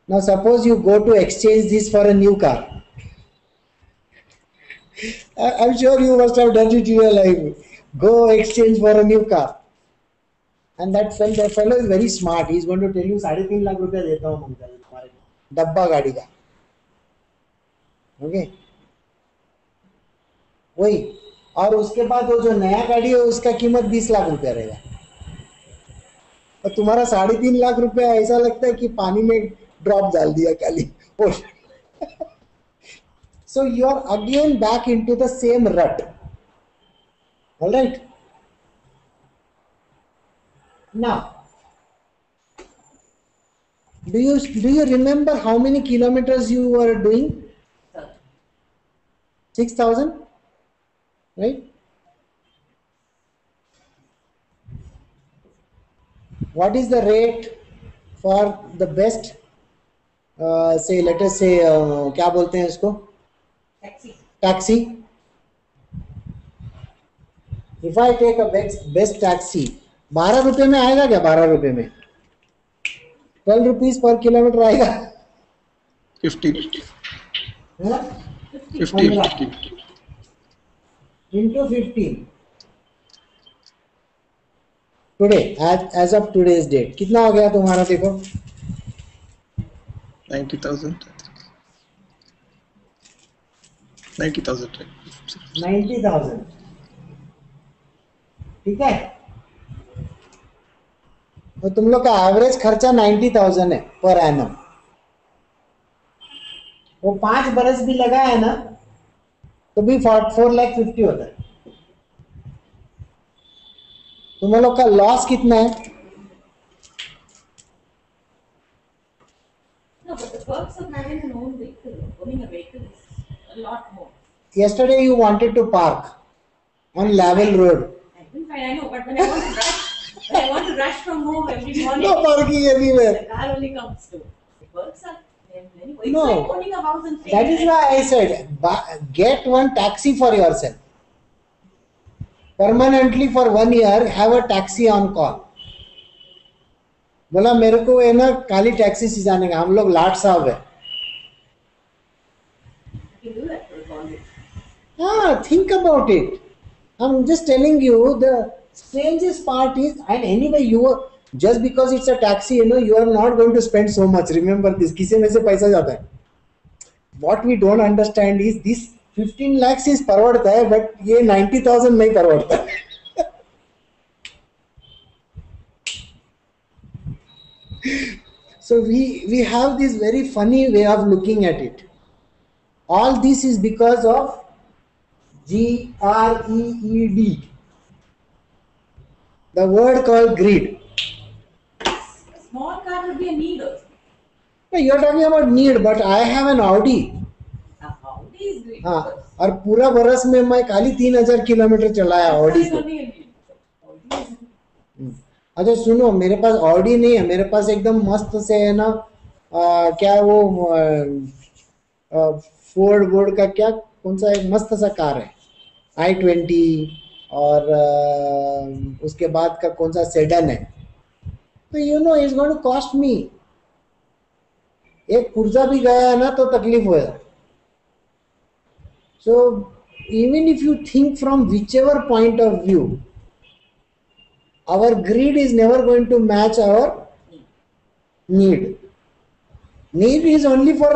Now suppose you go to exchange this for a new car. I'm sure you must have done it in your life. Go exchange for a new car. And that fellow is very smart. He is going to tell you 3.5 lakh रुपया देता हूँ uncle तुम्हारे डब्बा गाड़ी का. Okay. वही. और उसके बाद वो जो नया गाड़ी है उसका कीमत 20 लाख रुपया रहेगा और तुम्हारा 3.5 लाख रुपया ऐसा लगता है कि पानी में ड्रॉप डाल दिया खाली. So you are again back into the same rut. All right. Now, do you remember how many kilometers you were doing? 6,000, right? What is the rate for the best? Say, let us say, क्या बोलते हैं इसको? Taxi. If I take a best taxi, 12 रुपए में आएगा क्या? 12 रुपए में 12 rupees per kilometer आएगा. 50. हाँ? 50. Into 15. Today, as of today's date, कितना हो गया तुम्हारा? देखो 90,000. 90,000. ठीक है. तो तुम लोग का एवरेज खर्चा 90,000 है पर एनम. वो 5 बरस भी लगा है ना तो भी 4,50,000 होता है. तुम लोग का लॉस कितना है? No, but the perks of having an own vehicle, owning a vehicle is a lot more. Yesterday you wanted to park on Lavelle Road. I know, but when I want to rush from home every morning, No parking anywhere. the car only comes to. The perks are many. It's No. like owning a house and That is why I said get one taxi for yourself. Permanently for 1 year have a taxi on call. बोला मेरे को है ना काली taxi से जाने का. हम लोग लाट साहब है. you do that for college. Think about it. I'm just telling you the strangest part is, and anyway you are, just because it's a taxi, you are not going to spend so much. Remember this. किसी में से पैसा जाता है. What we don't understand is this 15 lakhs is परवड़ता है, but ये 90,000 नहीं परवड़ता है. So we have this very funny way of looking at it. All this is because of GREED. The word called greed. A small car would be a need also. You are talking about need, but I have an Audi. A Audi is great. हाँ, और पूरा बरस में मैं खाली 3,000 kilometre चलाया Audi को. अच्छा सुनो, मेरे पास ऑडी नहीं है, मेरे पास एकदम मस्त से है ना, क्या वो फोर्ड बोर्ड का क्या, कौन सा एक मस्त सा कार है, i20, और उसके बाद का कौन सा सेडन है, तो you know is going to cost me, एक पुर्जा भी गया है ना तो तकलीफ होगा. So even if you think from whichever point of view, our greed is never going to match our need. Need is only for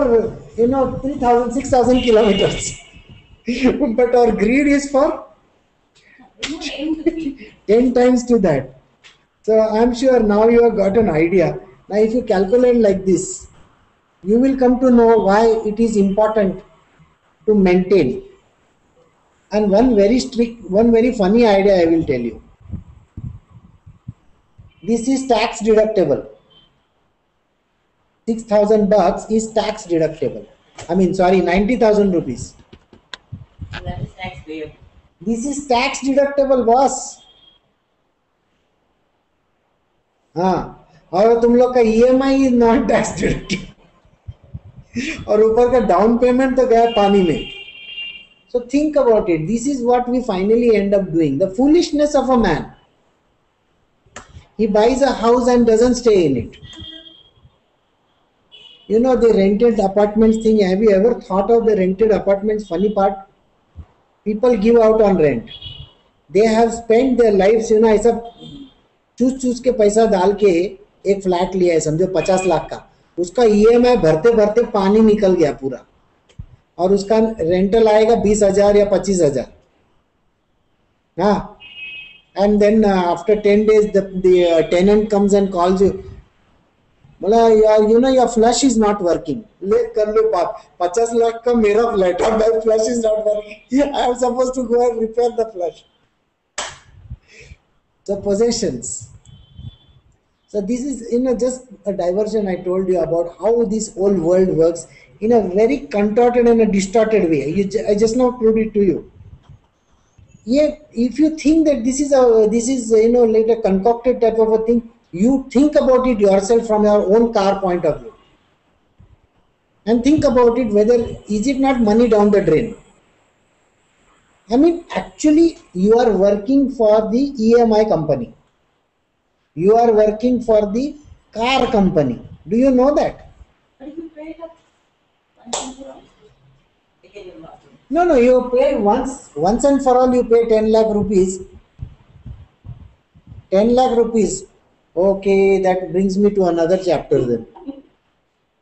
3,000 6,000 kilometers but our greed is for There's no end to it. 10 times to that. So I'm sure now you have got an idea. Now if you calculate like this, you will come to know why it is important to maintain. And one very funny idea I will tell you. This is tax deductible. 6,000 bucks is tax deductible. I mean, sorry, 90,000 rupees. And that is tax payable. This is tax deductible, boss. हाँ, और तुम लोग का EMI is not tax deductible. और ऊपर का down payment तो गया पानी में. So think about it. This is what we finally end up doing. The foolishness of a man. He buys a house and doesn't stay in it. You know the rented apartments thing. Have you ever thought of the rented apartments? Funny part, people give out on rent. They have spent their lives, ऐसा चूस के पैसा डाल के एक flat लिया है, समझो 50 लाख का, उसका EMI भरते भरते पानी निकल गया पूरा, और उसका रेंटल आएगा 20,000 या 25,000. हाँ. And then after 10 days the tenant comes and calls you, बोला यार your flush is not working. ले कर लो बात, 50 लाख का मेरा फ्लैट है, my flush is not working. I am supposed to go and repair the flush. So possessions. So this is just a diversion. I told you about how this whole world works in a very contorted and a distorted way. I just now proved it to you. Yet, if you think that this is like a concocted type of a thing, you think about it yourself from your own car point of view, and think about it whether is it not money down the drain. I mean, actually, you are working for the EMI company. You are working for the car company. Do you know that? But if you pay it up once and for all, again you're not. No, you pay once and for all, you pay 10 lakh rupees. 10 lakh rupees. Okay, that brings me to another chapter then.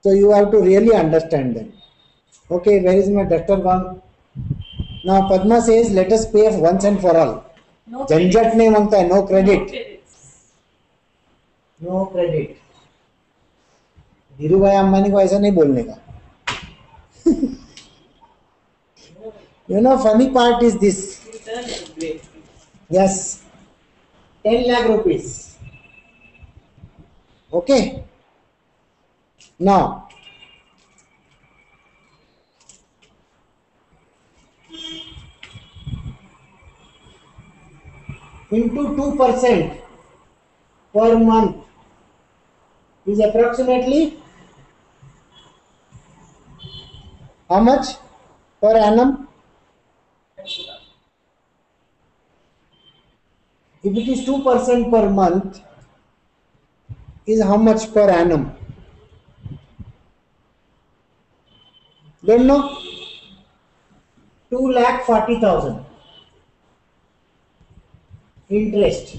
So you have to really understand that. Okay, where is my duster gone? Now Padma says, let us pay once and for all. No Janjat nahi mangta hai, no No credit. credits. No credit. Dhiru भाई अंबानी को ऐसा नहीं बोलने का. Funny part is this. Return is great. Yes, 10 lakh rupees. Okay. Now, into 2% per month is approximately how much per annum? If it is 2% per month, is how much per annum? Don't know? 2,40,000 interest.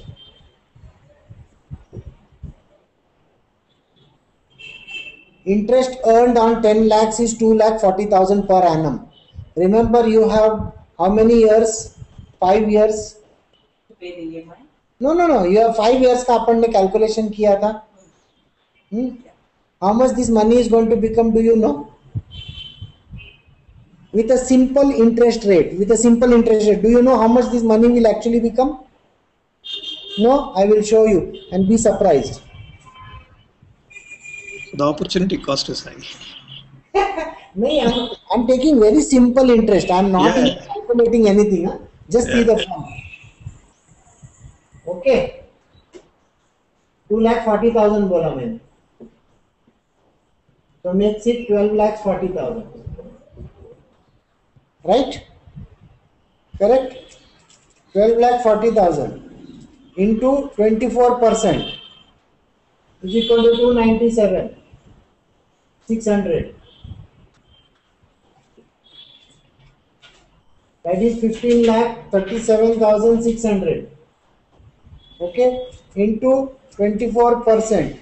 Interest earned on 10 lakhs is 2,40,000 per annum. Remember, you have how many years? 5 years. To pay the EMI. No. You have 5 years का अपन ने calculation किया था. How much this money is going to become? Do you know? With a simple interest rate. Do you know how much this money will actually become? No, I will show you and be surprised. The opportunity cost is high. No, I'm taking very simple interest. I'm not Yeah. calculating anything. Huh? Just see the form. Okay. 2,40,000 बोला मैंने, तो makes it 12,40,000. Right? Correct? 12,40,000 into 24% is equal to 297,600. That is 15,37,600. Okay? Into 24%.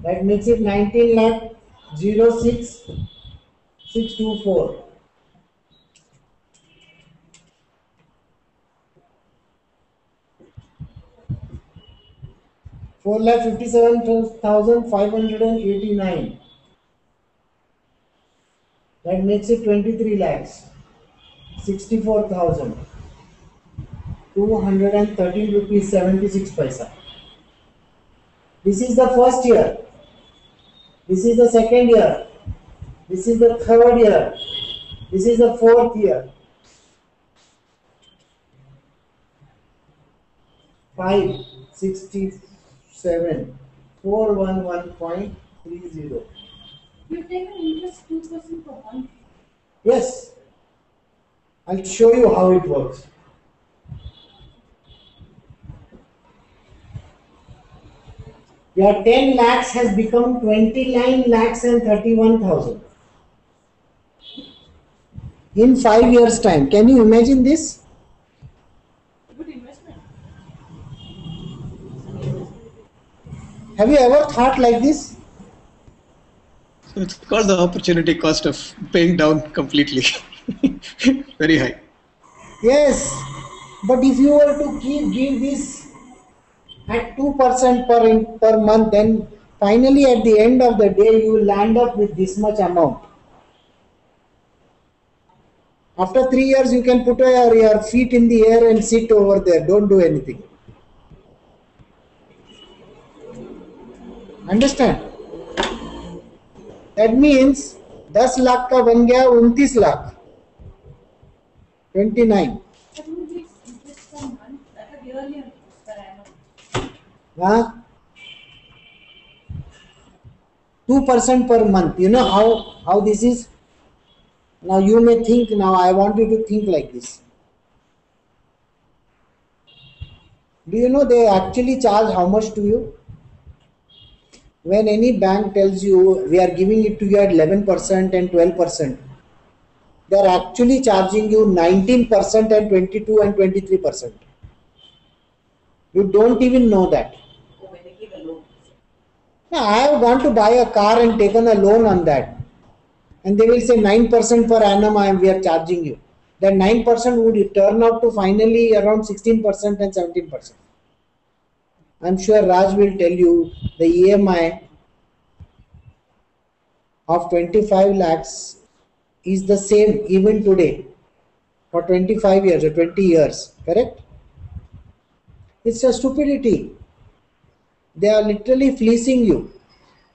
That makes it 19 lakh 06,624. Four lakh 57,589. That makes it 23 lakhs 64,213 rupees 76 paisa. This is the first year. This is the second year. This is the third year. This is the fourth year. 567 411.30. You've taken interest 2% per month. Yes. I'll show you how it works. Your 10 lakhs has become 29 lakhs and 31,000 in 5 years' time. Can you imagine this? Good investment. Have you ever thought like this? So it's called the opportunity cost of paying down completely. Very high. Yes, but if you were to give this at 2% per month, then finally at the end of the day you will land up with this much amount. After 3 years you can put your feet in the air and sit over there, don't do anything. Understand? That means 10 lakh का बन गया 29 lakh 29. That would be interest per month. That would yearly interest per annum. 2% per month. You know how this is? Now you may think, now I want you to think like this. Do you know they actually charge how much to you? When any bank tells you we are giving it to you at 11% and 12%, they are actually charging you 19% and 22 and 23%. You don't even know that. Oh, when they give a loan. Now, I have gone to buy a car and taken a loan on that. And they will say 9% per annum we are charging you. That 9% would turn out to finally around 16% and 17%. I'm sure Raj will tell you the EMI of 25 lakhs is the same even today for 25 years or 20 years. Correct? It's a stupidity. They are literally fleecing you.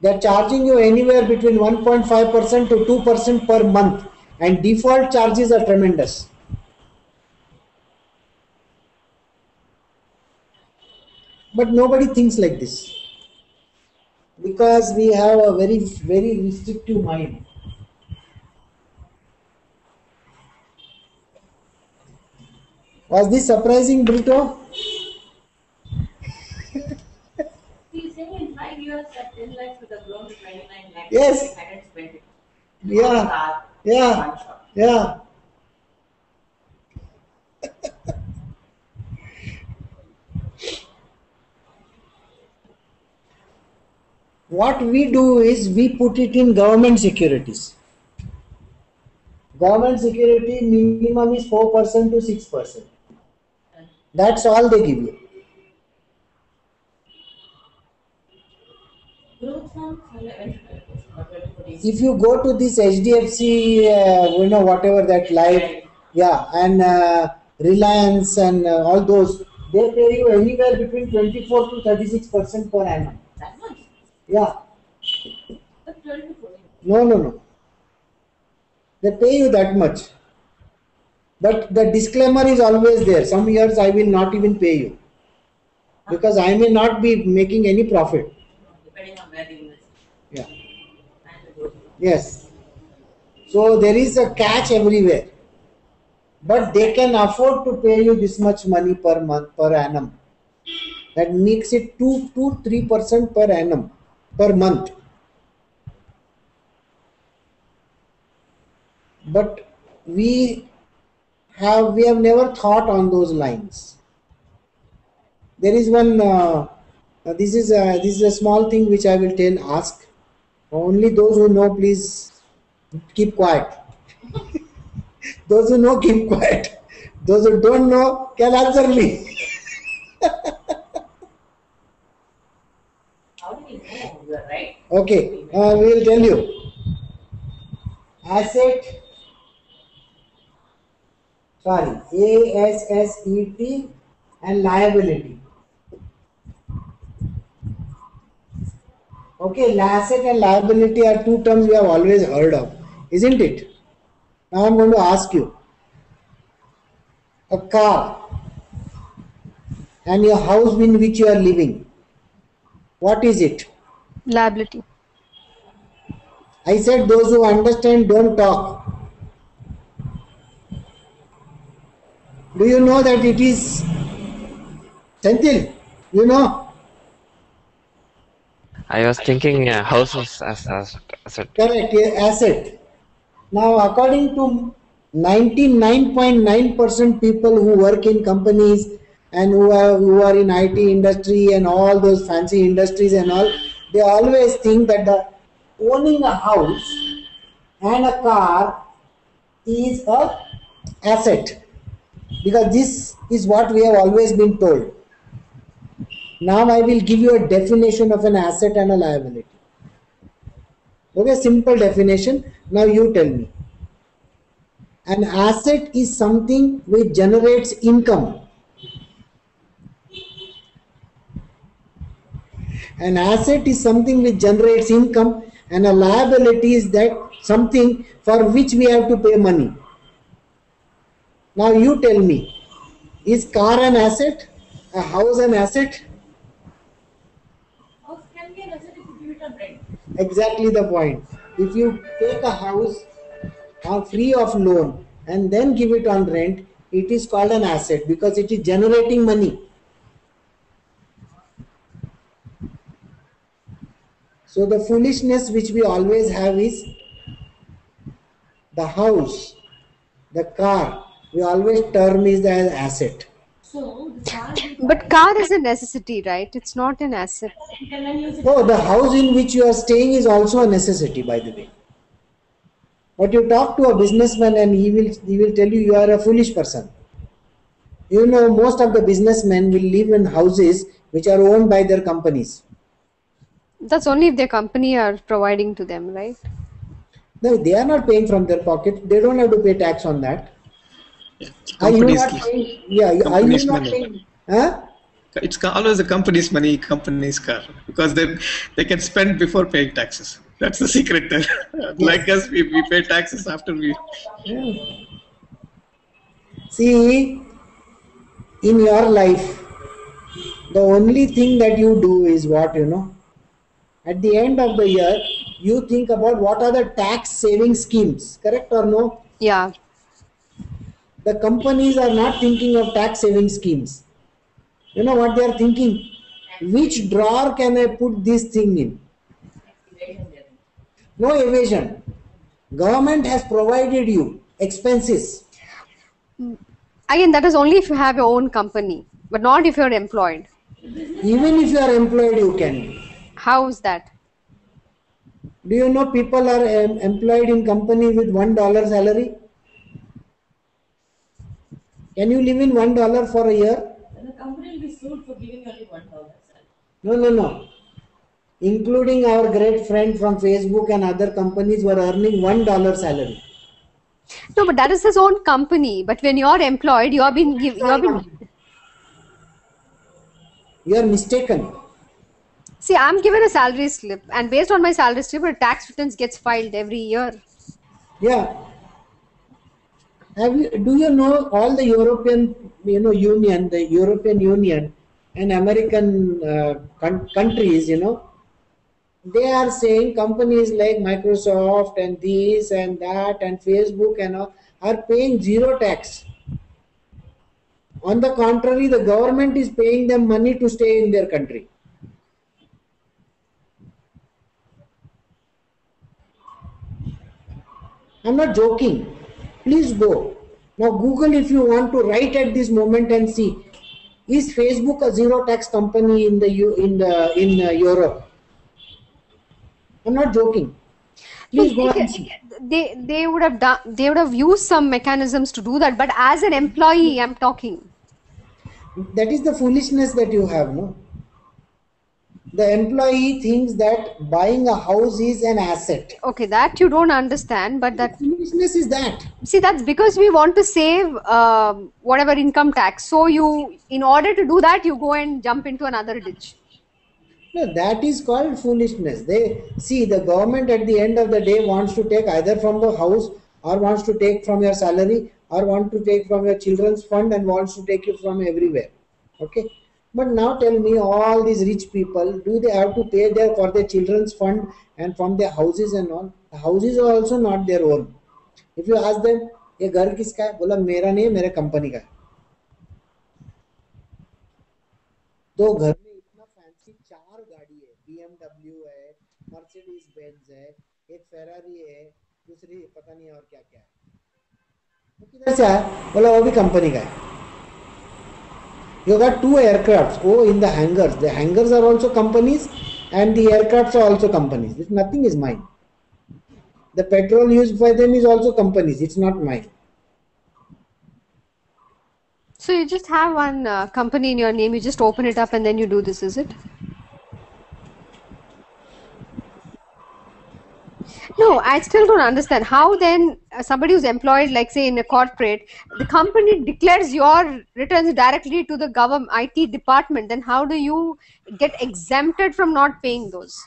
They are charging you anywhere between 1.5% to 2% per month, and default charges are tremendous. But nobody thinks like this because we have a very, very restrictive mind. Was this surprising, Brito? He's saying in 5 years that 10 lakhs would have grown to 29 lakhs. Yes. I hadn't spent it. Yeah, yeah, One shot. yeah. What we do is we put it in government securities. Government security minimum is 4% to 6%. That's all they give you. Growth funds, when should I post? Not 2014. If you go to this HDFC, whatever that life, yeah, and Reliance and all those, they pay you anywhere between 24 to 36% per annum. That much? Yeah, But 12 to 14. no. They pay you that much. But the disclaimer is always there. Some years I will not even pay you because I may not be making any profit. Depending on where the invest Yeah. and the growth. Yes. So there is a catch everywhere. But they can afford to pay you this much money per month, per annum. That makes it 2 to 3% per annum, per month. But we have never thought on those lines. There is one. This is a small thing which I will ask. Only those who know, please keep quiet. Those who know, keep quiet. Those who don't know can answer me. How do we know you are right? Okay, we will tell you. Asset, sorry, ASSET and liability. Okay, asset and liability are two terms we have always heard of, isn't it? Now I'm going to ask you. A car and your house in which you are living. What is it? Liability. I said those who understand don't talk. Do you know that it is Senthil? You know? I was thinking houses as asset. Correct, asset. Now according to 99.9% people who work in companies and who are in IT industry and all those fancy industries and all, they always think that owning a house and a car is a asset, because this is what we have always been told. Now I will give you a definition of an asset and a liability. Okay, simple definition. Now you tell me. An asset is something which generates income. An asset is something which generates income, and a liability is that something for which we have to pay money. Now you tell me, is car an asset? A house an asset? House can be an asset if you give it on rent. Exactly the point. If you take a house free of loan and then give it on rent, it is called an asset because it is generating money. So the foolishness which we always have is the house, the car, we always term is as asset. So the car But car is a necessity, right? It's not an asset. you can then use it. Oh, the house in which you are staying is also a necessity, by the way. But you talk to a businessman and he will tell you are a foolish person. You know, most of the businessmen will live in houses which are owned by their companies. That's only if their company are providing to them, right? No, they are not paying from their pocket. They don't have to pay tax on that. Are you Companies, not paying? Yeah, are you companies not money. paying? Huh? It's always the company's money, company's car, because then they can spend before paying taxes. That's the secret there. Like us, we pay taxes after we. Yeah. See, in your life, the only thing that you do is what, at the end of the year, you think about what are the tax saving schemes, correct or no? Yeah. The companies are not thinking of tax saving schemes. You know what they are thinking? Which drawer can I put this thing in? Evasion there. No evasion. Government has provided you expenses. Again, that is only if you have your own company, but not if you're employed. Even if you are employed, you can. How is that? Do you know people are employed in company with $1 salary? Can you live in $1 for a year? Then the company will be sued for giving only $1 salary. No. Including our great friend from Facebook and other companies were earning $1 salary. No, but that is his own company. But when you're employed, you are mistaken. See, I'm given a salary slip, and based on my salary slip, a tax returns gets filed every year. Yeah. Do you know all the European, Union, the European Union and American countries, they are saying companies like Microsoft and this and that and Facebook and all are paying zero tax. On the contrary, the government is paying them money to stay in their country. I'm not joking. Please go. Now Google if you want to, write at this moment and see, is Facebook a zero tax company in Europe? I'm not joking. Please go and see. They would have done, they would have used some mechanisms to do that, but as an employee I'm talking. That is the foolishness that you have, no? The employee thinks that buying a house is an asset. Okay, that you don't understand, but that Foolishness is that. see, that's because we want to save whatever income tax. So you, in order to do that, you go and jump into another ditch. No, that is called foolishness. They see, the government at the end of the day wants to take either from the house or wants to take from your salary or want to take from your children's fund and wants to take it from everywhere. Okay. But now tell me, all these rich people, do they have to pay for their children's fund and from their houses and all? The houses are also not their own. If you ask them, ये घर किसका है? बोला मेरा नहीं है, मेरे company का है. तो घर में इतना फैंसी 4 गाड़ी है, BMW है, मर्सिडीज बेंज है, एक फेरारी है, दूसरी पता नहीं और क्या क्या है. वो किधर से आया? बोला वो भी कंपनी का है. You got 2 aircrafts. Oh, in the hangars. The hangars are also companies and the aircrafts are also companies. Nothing is mine. The petrol used by them is also companies. It's not mine. So you just have one company in your name, you just open it up and then you do this, is it? No, I still don't understand. How then somebody who's employed, like say in a corporate, the company declares your returns directly to the government IT department, then how do you get exempted from not paying those?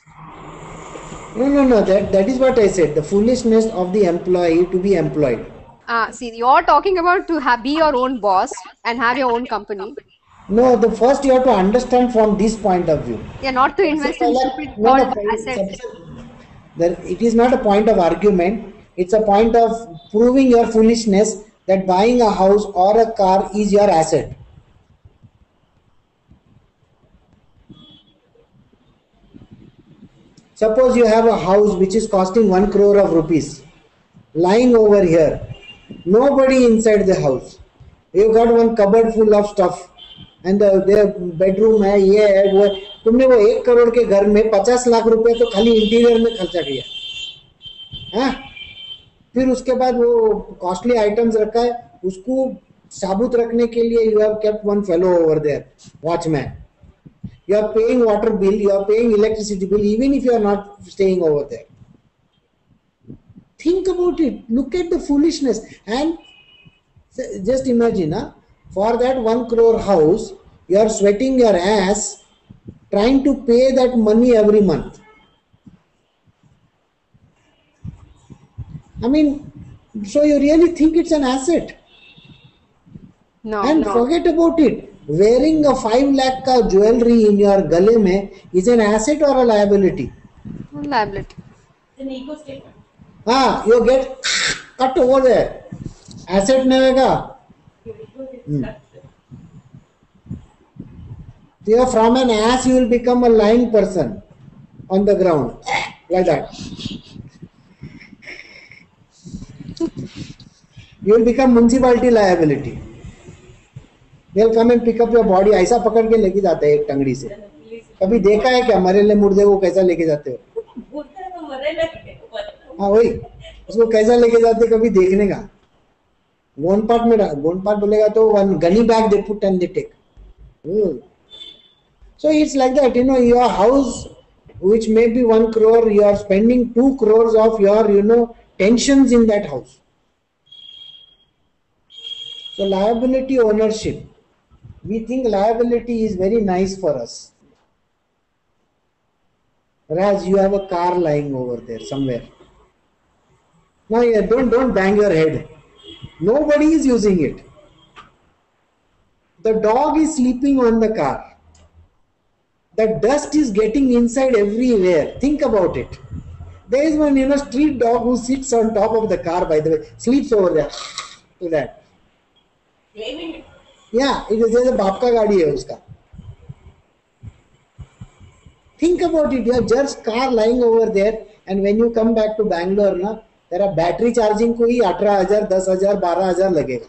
No. That is what I said. The foolishness of the employee to be employed. See, you're talking about to be your own boss and have your own company. No, the first you have to understand from this point of view. Yeah, not to invest in stupid assets. It is not a point of argument. It's a point of proving your foolishness that buying a house or a car is your asset. Suppose you have a house which is costing 1 crore of rupees lying over here. Nobody inside the house. You got one cupboard full of stuff and their bedroom है, ये है, वो है. तुमने वो 1 करोड़ के घर में 50 लाख रुपए तो खाली इंटीरियर में खर्चा किया. हाँ? फिर उसके बाद वो कॉस्टली आइटम्स रखा है, उसको साबुत रखने के लिए you have kept one fellow over there, watchman. You are paying water bill, you are paying electricity bill, even if you are not staying over there. Think about it. Look at the foolishness. And just imagine, for that 1 crore house, you are sweating your ass trying to pay that money every month. I mean, so you really think it's an asset? No. And forget about it. Wearing a 5 lakh ka jewelry in your gale mein is an asset or a liability? Liability. It's an ego statement. You get cut over there. Asset nahi hoga. Your ego gets cut. So from an ass you will become a lying person on the ground like that. You will become municipality liability. They will come and pick up your body. ऐसा पकड़ के लेके जाते हैं एक टंगड़ी से. कभी देखा है क्या मरेले मुर्दे को कैसा लेके जाते हो? हाँ वही, उसको कैसा लेके जाते कभी देखने का. बोन पार्ट बोलेगा तो one gunny bag they put and they take. So it's like that, your house which may be 1 crore, you are spending 2 crores of your, tensions in that house. So liability ownership. We think liability is very nice for us. Whereas you have a car lying over there somewhere. Now don't bang your head. Nobody is using it. The dog is sleeping on the car. The dust is getting inside everywhere. Think about it. There is one, street dog who sits on top of the car, by the way, sleeps over there. To that. Blaming it. Yeah, it is a बाप का गाड़ी है उसका. Think about it. You have just car lying over there, and when you come back to Bangalore, na, there are battery charging को ही 18,000, 10,000, 12,000 लगेगा.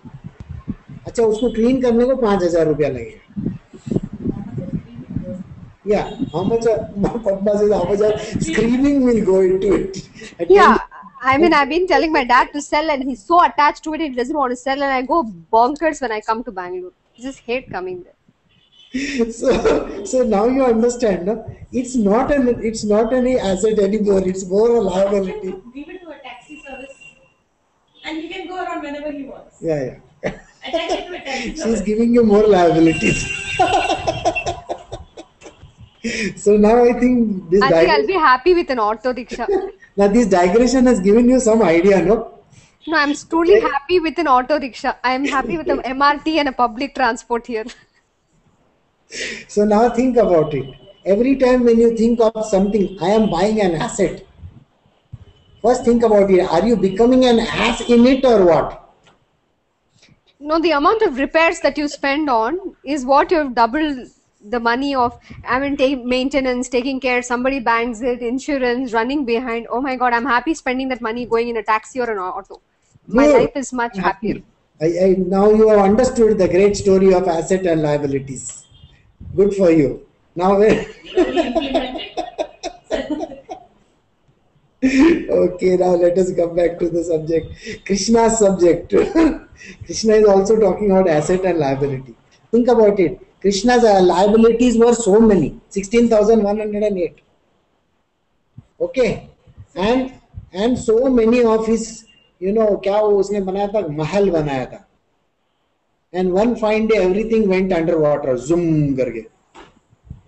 अच्छा, उसको clean करने को 5,000 रुपया लगेगा. Yeah, how much? Padma says how much screaming will go into it. Yeah, I mean, I've been telling my dad to sell, and he's so attached to it, he doesn't want to sell, and I go bonkers when I come to Bangalore. I just hate coming there. So now you understand, no? It's not any asset anymore. It's more a liability. Give it to a taxi service, and he can go around whenever he wants. Yeah. Attach it to a taxi She's service. giving you more liabilities. So now I think this I think I'll be happy with an auto rickshaw. now this digression has given you some idea, no? No, I'm truly happy with an auto rickshaw. I'm happy with an MRT and a public transport here. So now think about it. Every time when you think of something, I am buying an asset. First think about it. Are you becoming an ass in it or what? No, the amount of repairs that you spend on is what you've doubled the money of. I mean, maintenance, taking care, somebody bangs it, insurance, running behind. Oh my God, I'm happy spending that money going in a taxi or an auto. My Good. life is much happier. Now you have understood the great story of asset and liabilities. Good for you. Now You implement it. okay, now let us come back to the subject. Krishna's subject. Krishna is also talking about asset and liability. Think about it. Krishna's liabilities were so many, 16,108. Okay, and so many of his, क्या वो उसने बनाया था, महल बनाया था. And one fine day everything went underwater, zoom करके.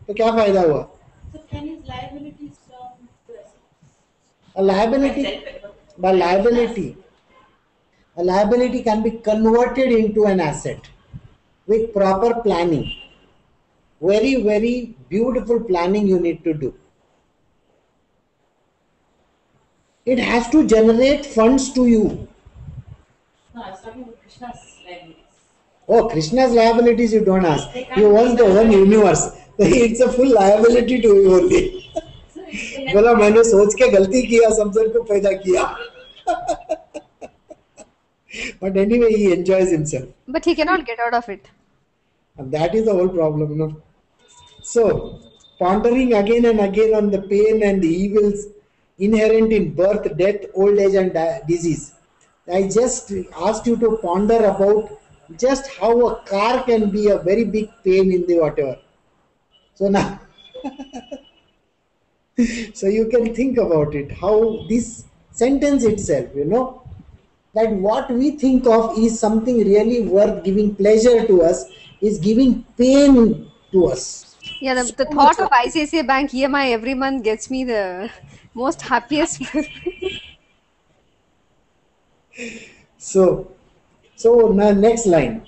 तो क्या फायदा हुआ? So can his liabilities turn to assets? A liability can be converted into an asset with proper planning. Very, very beautiful planning you need to do. It has to generate funds to you. No, I was talking about Krishna's liabilities. Oh, Krishna's liabilities you don't ask. They can't He owns be the whole done. universe. It's a full liability to you only. So it's बोला मैंने सोच के गलती किया, समझन को पैदा किया. But anyway, he enjoys himself. But he cannot get out of it. And that is the whole problem, no? So, pondering again and again on the pain and the evils inherent in birth, death, old age and disease. I just asked you to ponder about just how a car can be a very big pain in the whatever. So now, so you can think about it, how this sentence itself, that what we think of is something really worth giving pleasure to us, is giving pain to us. Yeah, the thought of ICICI Bank EMI every month gets me the most happiest. So now next line.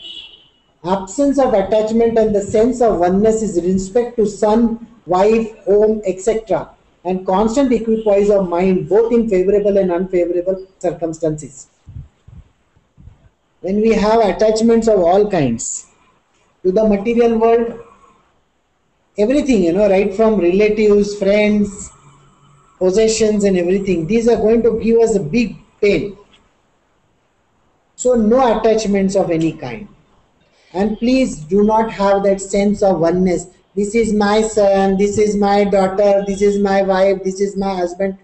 Absence of attachment and the sense of oneness is respect to son, wife, home, etc. and constant equipoise of mind both in favorable and unfavorable circumstances. When we have attachments of all kinds to the material world, everything, right from relatives, friends, possessions and everything, these are going to give us a big pain. So no attachments of any kind. And please do not have that sense of oneness. This is my son, this is my daughter, this is my wife, this is my husband.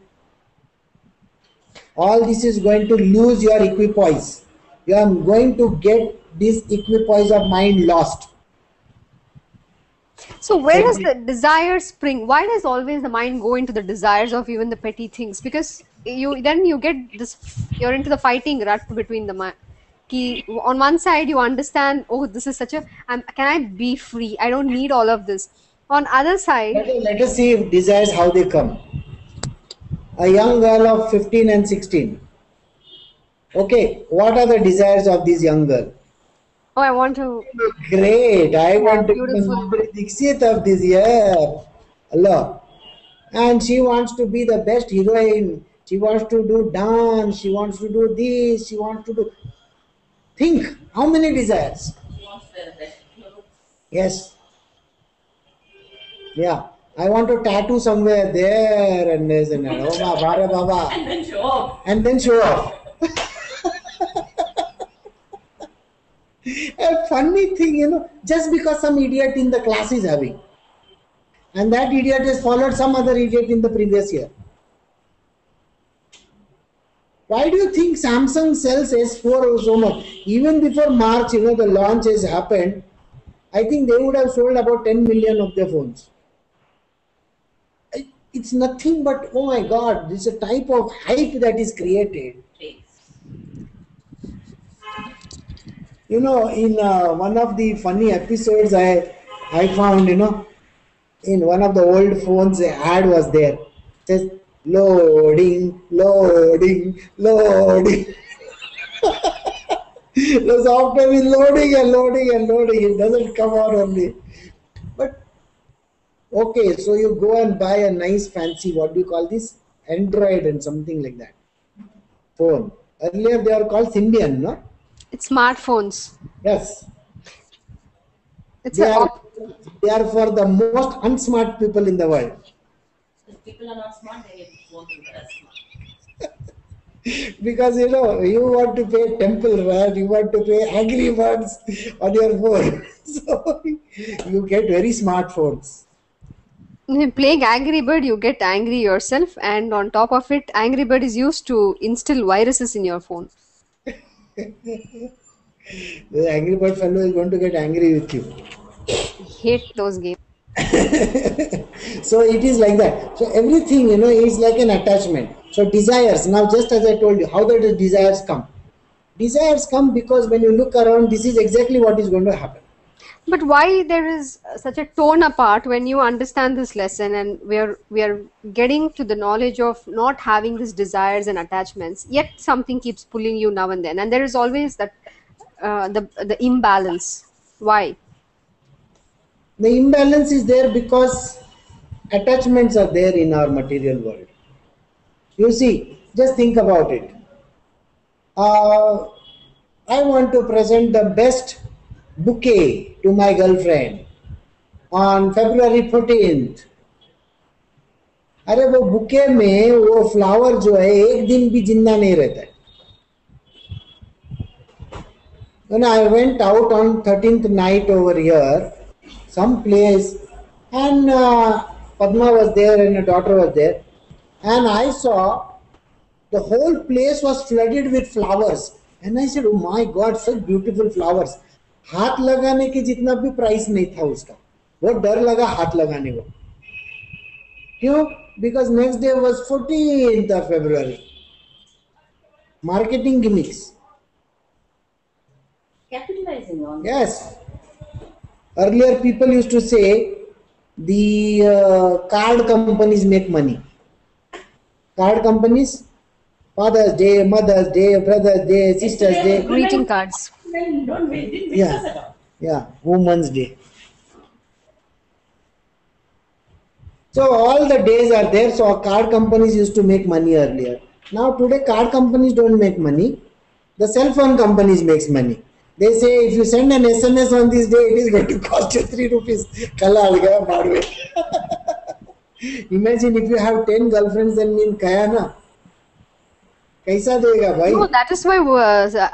All this is going to lose your equipoise. You are going to get this equipoise of mind lost. So where does the desire spring? Why does always the mind go into the desires of even the petty things? Because you get this, you're into the fighting rut between the mind. On one side you understand, oh, this is such a, can I be free? I don't need all of this. On other side, let us see if desires, how they come. A young girl of 15 and 16 Okay, what are the desires of this young girl? Oh, I want to. Great, I want to be the Beautiful. Madhuri Dixit of this year. Allah. And she wants to be the best heroine. She wants to do dance. She wants to do this. She wants to do. Think how many desires? He wants to wear the best clothes. Yes. Yeah. I want to tattoo somewhere there and there's an aroma, Bhara Baba. And then show off. And then show off. A funny thing, just because some idiot in the class is having. And that idiot has followed some other idiot in the previous year. Why do you think Samsung sells S4 so much? Even before March, the launch has happened. I think they would have sold about 10 million of their phones. It's nothing but, oh my God, this is a type of hype that is created. In one of the funny episodes I found, in one of the old phones, the ad was there. It says, loading, loading, loading. The software is loading and loading and loading. It doesn't come out only. But, okay, so you go and buy a nice fancy, what do you call this? Android and something like that. Phone. Earlier they are called Symbian, no? It's smartphones. Yes. It's They a are for the most unsmart people in the world. If people are not smart, they need phones that are smart. Because you want to pay temple rent, you want to pay Angry Birds on your phone. So you get very smartphones. Playing Angry Bird, you get angry yourself, and on top of it, Angry Bird is used to instill viruses in your phone. The Angry Bird fellow is going to get angry with you. I hate those games. So it is like that. So everything, is like an attachment. So desires, now just as I told you, how do the desires come? Desires come because when you look around, this is exactly what is going to happen. But why there is such a tone apart when you understand this lesson, and we are getting to the knowledge of not having these desires and attachments, yet something keeps pulling you now and then, and there is always that the imbalance. Why? The imbalance is there because attachments are there in our material world. You see, just think about it. I want to present the best bouquet to my girlfriend on February 14th. अरे वो bouquet में वो flower जो है एक दिन भी जिंदा नहीं रहता है. When I went out on 13th night over here, some place, and Padma was there and her daughter was there, and I saw the whole place was flooded with flowers, and I said, oh my God, such beautiful flowers. हाथ लगाने के जितना भी price नहीं था उसका, वो डर लगा हाथ लगाने को. क्यों? Because next day was 14th of February. Marketing gimmicks. Capitalizing on Yes. Earlier people used to say the card companies make money. Card companies, Father's Day, Mother's Day, Brother's Day, Sister's Day. Greeting cards. Don't wait, didn't mix us at all. Yeah, Women's Day. So all the days are there. So card companies used to make money earlier. Now today card companies don't make money. The cell phone companies makes money. They say if you send an SMS on this day, it is going to cost you 3 rupees. Imagine if you have 10 girlfriends, then mean kaya na. Kaisa dega bhai? No, that is why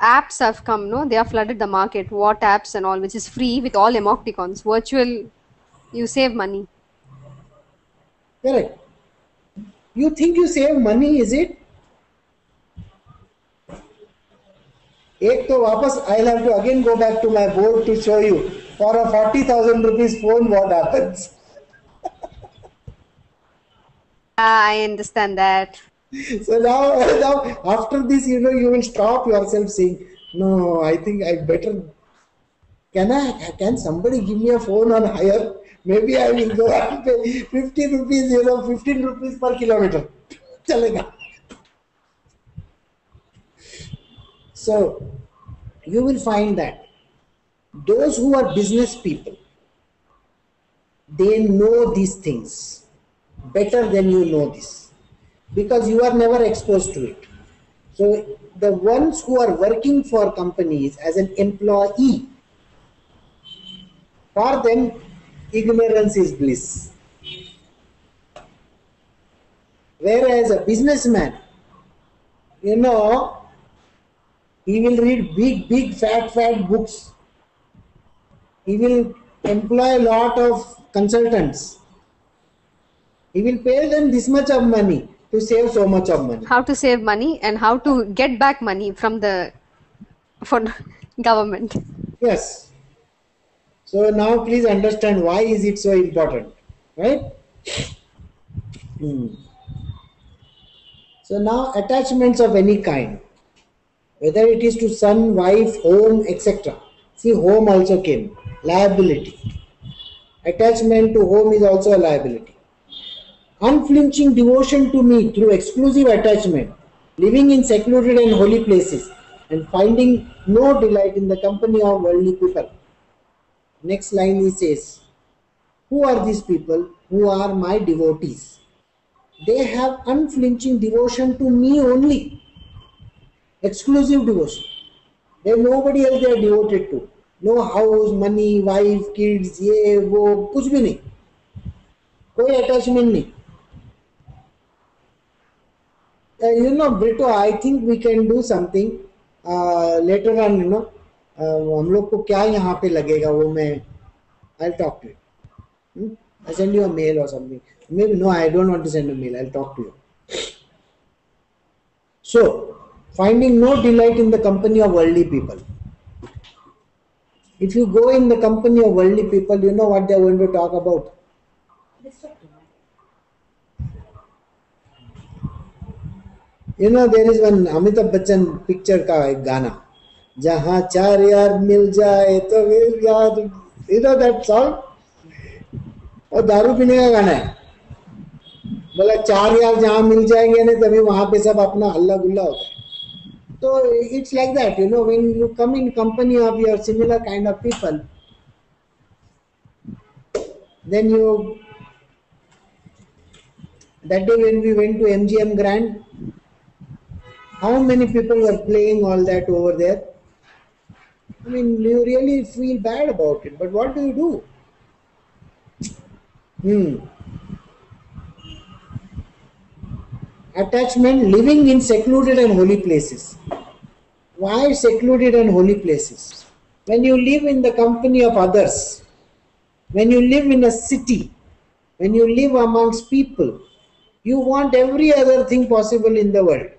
apps have come. No, they have flooded the market. What apps and all, which is free with all emoticons. Virtual, you save money. Correct. You think you save money, is it? एक तो वापस I'll have to again go back to my board to show you. For a 40,000 rupees phone, what happens? I understand that. So now after this, you will stop yourself saying, no, I think I better. Can somebody give me a phone on hire? Maybe I will go and pay 50 rupees, 15 rupees per kilometer. Chalega. So you will find that those who are business people, they know these things better than you know this, because you are never exposed to it. So the ones who are working for companies as an employee, for them ignorance is bliss. Whereas a businessman, you know, he will read big fat books. He will employ a lot of consultants. He will pay them this much of money to save so much of money. How to save money and how to get back money from the government. Yes. So now please understand why is it so important, right? So now attachments of any kind, whether it is to son, wife, home, etc. See, home also came. Liability. Attachment to home is also a liability. Unflinching devotion to me through exclusive attachment, living in secluded and holy places, and finding no delight in the company of worldly people. Next line he says, who are these people? Who are my devotees? They have unflinching devotion to me only. Exclusive devotion. There is nobody else they are devoted to. No house, money, wife, kids, ये वो कुछ भी नहीं, कोई attachment नहीं. You know, Brito, I think we can do something later on. You know, हम लोग को क्या यहाँ पे लगेगा वो मैं I'll talk to you. I'll send you a mail or something. Maybe no, I don't want to send a mail. I'll talk to you. So, finding no delight in the company of worldly people. If you go in the company of worldly people, you know what they are going to talk about. You know, there is one Amitabh Bachchan picture का एक गाना, जहाँ चार यार मिल जाए तो फिर यार, you know that song? और दारू पीने का गाना है. बोला चार यार जहाँ मिल जाएंगे ना तभी वहाँ पे सब अपना हल्ला गुल्ला होता है. So it's like that, you know, when you come in company of your similar kind of people, then you, that day when we went to MGM Grand, how many people were playing all that over there? I mean, you really feel bad about it, but what do you do? Attachment, living in secluded and holy places. Why secluded and holy places? When you live in the company of others, when you live in a city, when you live amongst people, you want every other thing possible in the world.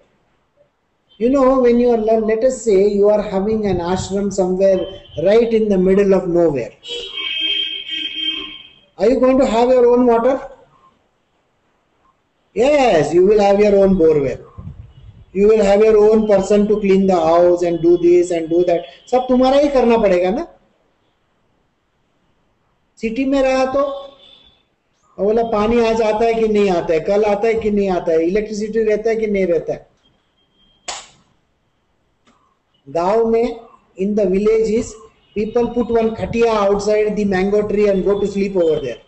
You know, when you are, let us say, you are having an ashram somewhere right in the middle of nowhere. Are you going to have your own water? Yes, you will have your own borewell. You will have your own person to clean the house and do this and do that. सब तुम्हारा ही करना पड़ेगा ना. City में रहा तो बोला पानी आज आता है कि नहीं आता है, कल आता है कि नहीं आता है, इलेक्ट्रिसिटी रहता है कि नहीं रहता है. गांव में, in the villages, people put one khatiya outside the mango tree and go to sleep over there.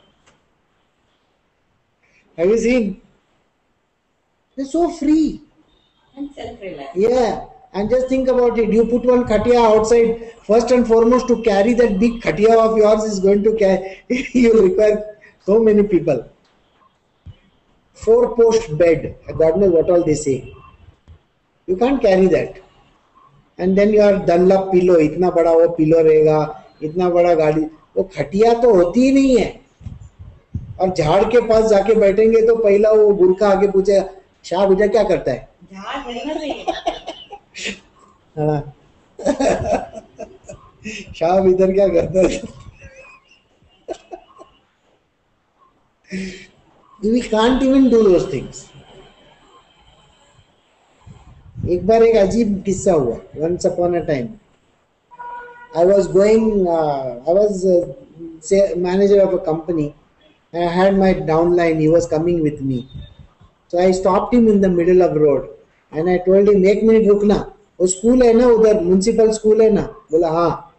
Have you seen? They're so free. And self-reliant. Yeah, and just think about it. You put one khatiya outside, first and foremost, to carry that big khatiya of yours is going to carry, you require so many people. 4-post bed, God knows what all they say. You can't carry that. And then your Dunlop pillow, इतना बड़ा वो pillow रहेगा, इतना बड़ा गाड़ी, वो खटिया तो होती ही नहीं है. और झाड़ के पास जाके बैठेंगे तो पहला वो बुरका आगे पूछेगा, शाह बेटा क्या करता है? झाड़ बढ़िया रहेगा. हाँ. शाह इधर क्या करता है? We can't even do those things. एक बार एक अजीब किस्सा हुआ. Once upon a time, I was manager of a company. I had my downline. He was coming with me. So I stopped him in the middle of the road and I told him, "एक minute रुकना." वो school है ना उधर, municipal school है ना? बोला हाँ.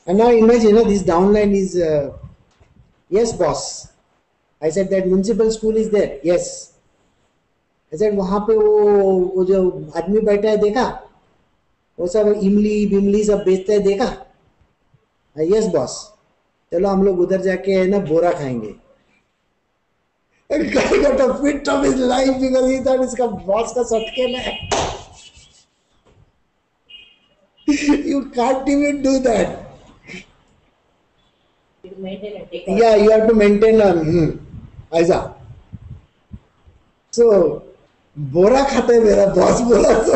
And now imagine, this downline is, yes boss. I said that municipal school is there. Yes. I said वहाँ पे वो जो आदमी बैठा है देखा, वो सब इमली बिमली सब बेचते हैं देखा? Yes boss. चलो हम लोग उधर जाके है ना बोरा खाएंगे. Guy got a fit of his life because he thought इसका बॉस का सटके है. You can't even do that. You maintain and take Yeah, you have to maintain ऐसा. So बोरा खाता है मेरा बॉस बोला तो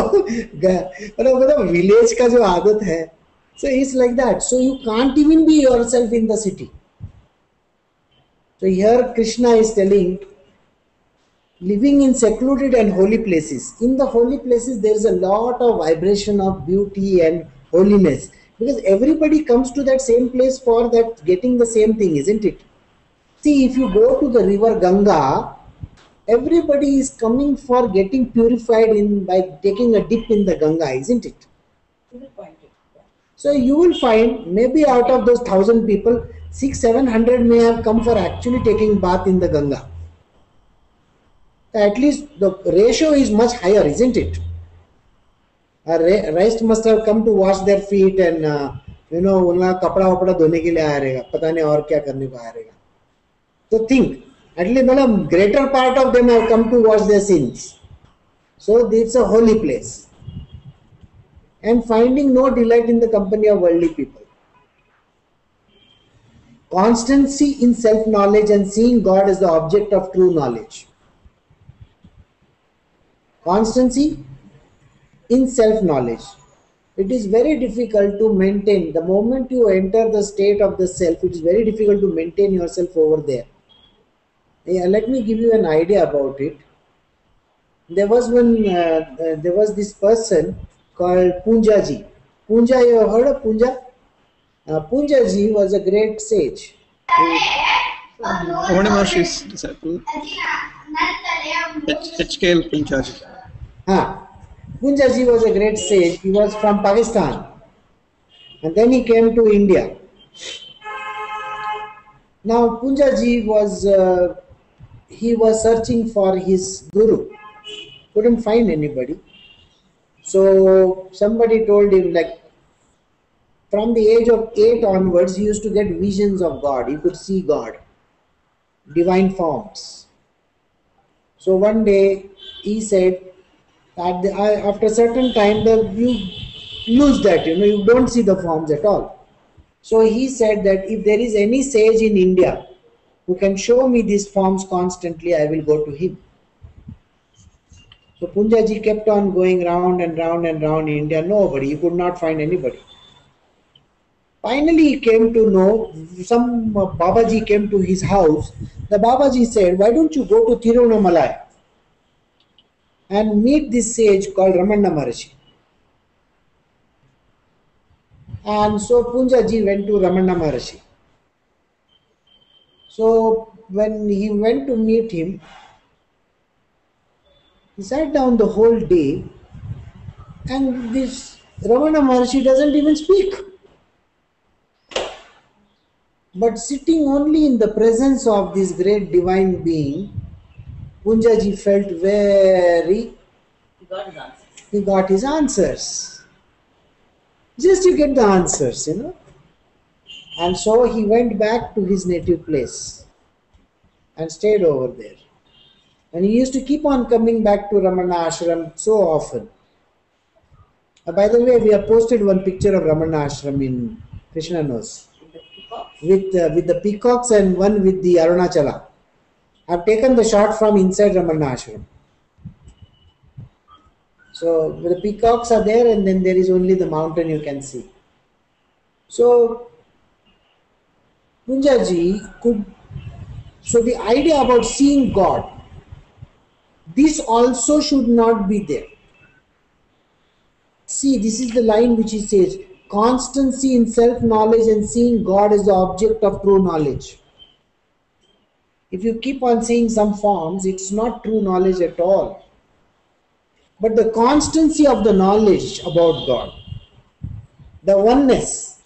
मतलब विलेज का जो आदत है. So it's like that. So you can't even be yourself in the city. So here Krishna is telling, living in secluded and holy places. In the holy places there is a lot of vibration of beauty and holiness, because everybody comes to that same place for that, getting the same thing, isn't it? See, if you go to the river Ganga, everybody is coming for getting purified by taking a dip in the Ganga, isn't it? You will find it. Yeah. So you will find maybe out of those 1,000 people, 600-700 may have come for actually taking bath in the Ganga. At least the ratio is much higher, isn't it? Rest must have come to wash their feet and उनका कपड़ा वपड़ा धोने के लिए आया रहेगा, पता नहीं और क्या करने को आया रहेगा. So think, at least मतलब greater part of them have come to wash their sins. So it's a holy place. And finding no delight in the company of worldly people. Constancy in self-knowledge and seeing God as the object of true knowledge. Constancy in self-knowledge. It is very difficult to maintain. The moment you enter the state of the self, it is very difficult to maintain yourself over there. Yeah, let me give you an idea about it. There was this person called Punjaji. Punja, you have heard of Punja? Punjaji was a great sage. Ramana Maharshi's disciple, H.K.L. Punjaji. Punjaji was a great sage. He was from Pakistan. And then he came to India. Now Punjaji was searching for his guru. Couldn't find anybody. So somebody told him, like, from the age of 8 onwards, he used to get visions of God. He could see God, divine forms. So one day he said, after a certain time, you lose that, you don't see the forms at all. So he said that if there is any sage in India who can show me these forms constantly, I will go to him. So Punjaji kept on going round and round and round in India. Nobody, he could not find anybody. Finally he came to know, some Babaji came to his house. The Babaji said, why don't you go to Tiruvannamalai and meet this sage called Ramana Maharshi. And so Punjaji went to Ramana Maharshi. So when he went to meet him, he sat down the whole day, and this Ramana Maharshi doesn't even speak. But sitting only in the presence of this great divine being, Punjaji felt very... He got his answers. He got his answers. Just you get the answers, And so he went back to his native place and stayed over there. And he used to keep on coming back to Ramana Ashram so often. By the way, we have posted one picture of Ramana Ashram in Krishna knows. With the peacocks and one with the Arunachala. I've taken the shot from inside Ramana Ashram. So the peacocks are there, and then there is only the mountain you can see. So Punjaji could... So the idea about seeing God, this also should not be there. See, this is the line which he says, constancy in self-knowledge and seeing God as the object of true knowledge. If you keep on seeing some forms, it's not true knowledge at all. but the constancy of the knowledge about God, the oneness.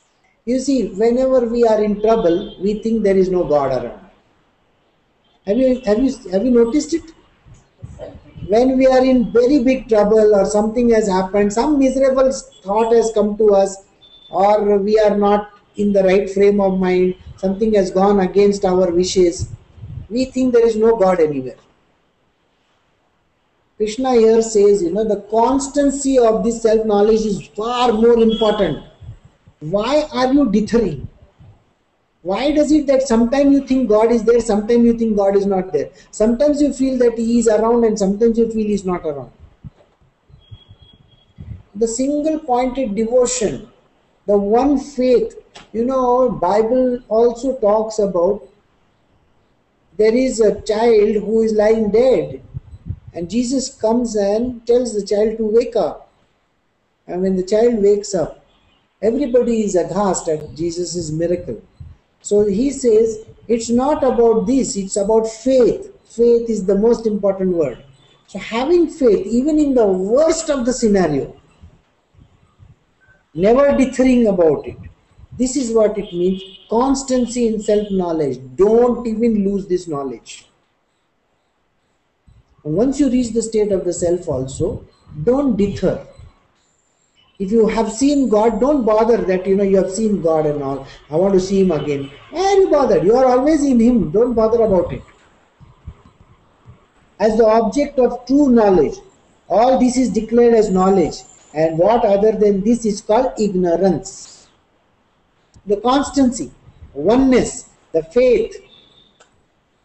You see, whenever we are in trouble, we think there is no God around. Have you noticed it? When we are in very big trouble or something has happened, some miserable thought has come to us, or we are not in the right frame of mind, something has gone against our wishes, we think there is no God anywhere. Krishna here says, the constancy of this self-knowledge is far more important. Why are you dithering? Why does it that sometimes you think God is there, sometimes you think God is not there? Sometimes you feel that He is around and sometimes you feel He is not around. The single pointed devotion, the one faith, Bible also talks about there is a child who is lying dead and Jesus comes and tells the child to wake up. And when the child wakes up, everybody is aghast at Jesus' miracle. So he says, it's not about this, it's about faith. Faith is the most important word. So having faith, even in the worst of the scenario, never dithering about it. This is what it means. Constancy in self-knowledge. Don't even lose this knowledge. And once you reach the state of the self also, don't deter. If you have seen God, don't bother that you have seen God and all. I want to see Him again. Why are you bothered? You are always in Him. Don't bother about it. As the object of true knowledge, all this is declared as knowledge. And what other than this is called ignorance. The constancy, oneness, the faith,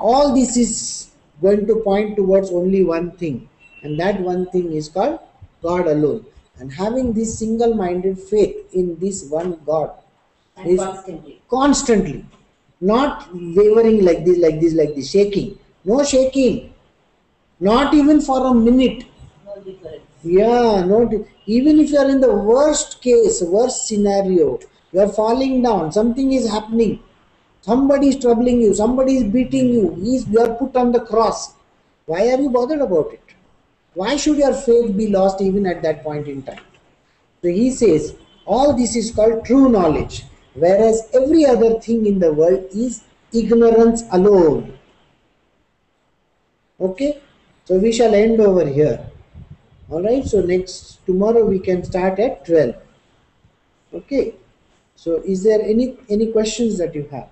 all this is going to point towards only one thing. And that one thing is called God alone. And having this single-minded faith in this one God And is constantly, not wavering like this, shaking. No shaking. Not even for a minute. No difference. Yeah, even if you are in the worst case, worst scenario, you are falling down, something is happening, somebody is troubling you, somebody is beating you, you are put on the cross. Why are you bothered about it? Why should your faith be lost even at that point in time? So he says, all this is called true knowledge, whereas every other thing in the world is ignorance alone. Okay, so we shall end over here. Alright, so tomorrow we can start at 12. Okay, so is there any questions that you have?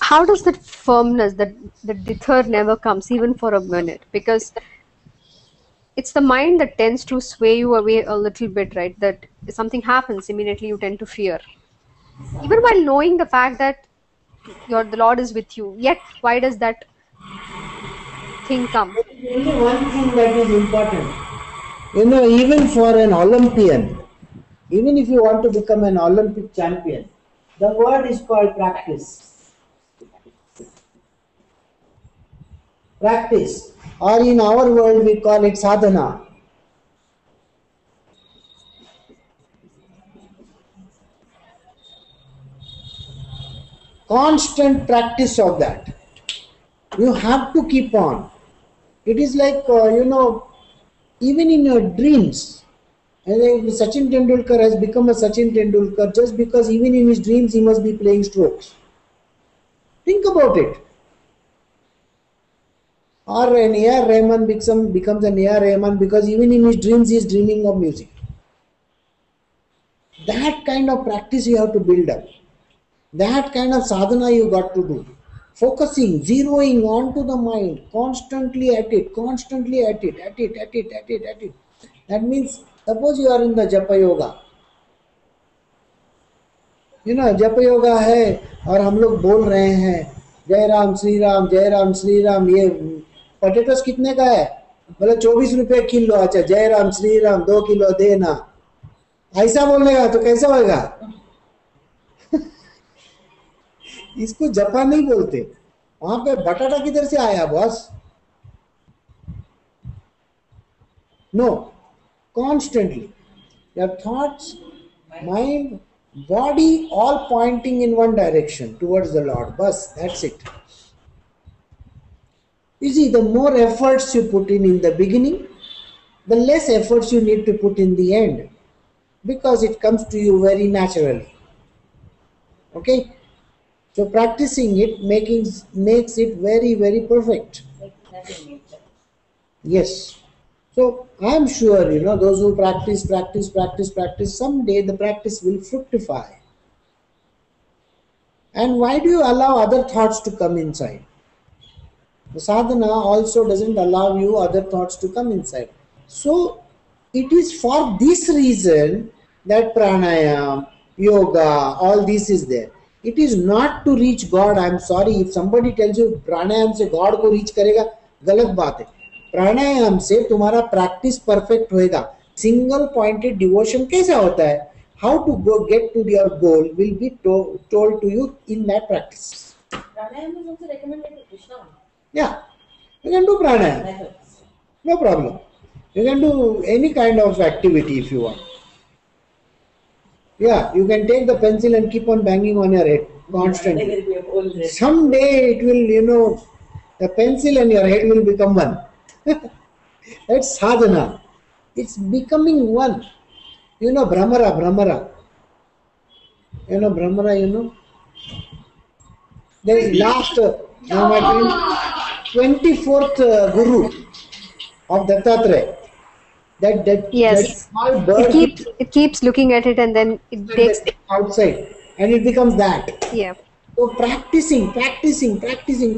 How does that firmness, that deter never comes even for a minute? Because it's the mind that tends to sway you away a little bit, right? That if something happens, immediately you tend to fear. Even while knowing the fact that the Lord is with you, yet why does that thing come? Only one thing that is important. Even for an Olympian, even if you want to become an Olympic champion, the word is called practice. Practice, or in our world we call it sadhana. Constant practice of that. You have to keep on. It is like, even in your dreams, and Sachin Tendulkar has become a Sachin Tendulkar just because even in his dreams he must be playing strokes. Think about it. Or an A.R. Rahman becomes an A.R. Rahman because even in his dreams he is dreaming of music. That kind of practice you have to build up. That kind of sadhana you got to do. Focusing, zeroing onto the mind, constantly at it. That means, suppose you are in the Japa Yoga. Japa Yoga है और हम लोग बोल रहे हैं जय राम श्री राम, ये potatoes कितने का है? बोले 24 रुपए किलो. अच्छा, जय राम श्री राम 2 किलो देना. ऐसा बोलेगा तो कैसा होगा? इसको जपा नहीं बोलते. वहां पे बटाटा किधर से आया boss? No, constantly. Your thoughts, mind, body all pointing in one direction towards the Lord. Bas, that's it. You see, the more efforts you put in the beginning, the less efforts you need to put in the end, because it comes to you very naturally. Okay? So practicing it makes it very, very perfect. Like that in nature. Yes. So I am sure, those who practice, someday the practice will fructify. And why do you allow other thoughts to come inside? The sadhana also doesn't allow you other thoughts to come inside. So it is for this reason that pranayam, yoga, all this is there. It is not to reach God. I am sorry if somebody tells you pranayam से God को reach करेगा, गलत बात है. प्राणायाम से तुम्हारा practice perfect होएगा. Single pointed devotion कैसा होता है? How to get to your goal will be told to you in that practice. Pranayam is also recommended to Krishna. Yeah, you can do pranayam. Methods. No problem. You can do any kind of activity if you want. Yeah, you can take the pencil and keep on banging on your head constantly. There will be a whole rest. Someday it will, the pencil and your head will become one. That's sadhana. It's becoming one. Brahmara. Brahmara, There is last, now my 24th Guru of Dattatreya. That Yes. small bird It keeps looking at it and then it takes. outside and it becomes that. Yeah. So practicing,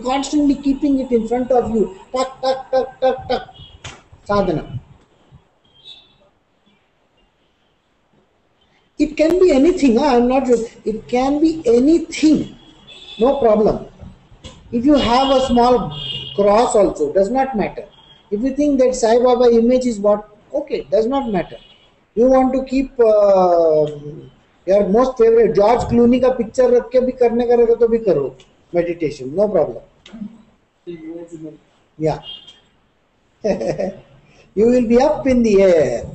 constantly keeping it in front of you. Tuck, tuck, tuck, tuck, tuck. Sadhana. It can be anything. I'm not sure. It can be anything. No problem. If you have a small cross also, does not matter. If you think that Sai Baba image is what, okay, does not matter. You want to keep your most favorite George Clooney का picture रख के भी करने का रहेगा तो भी करो meditation, no problem. Yeah. You will be up in the air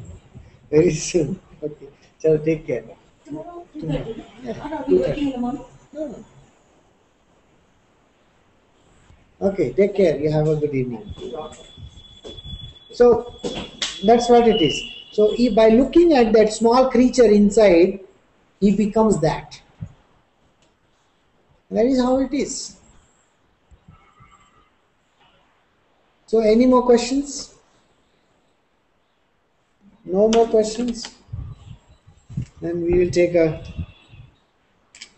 very soon. Okay. So take care. Tomorrow, 2:30. Yeah, Are you working in the morning? No. Okay, take care. You have a good evening. So that's what it is. So by looking at that small creature inside, he becomes that. That is how it is. So any more questions? No more questions? Then we will take a,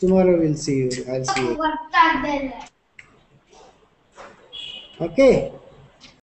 tomorrow we'll see you. I'll see you. Okay.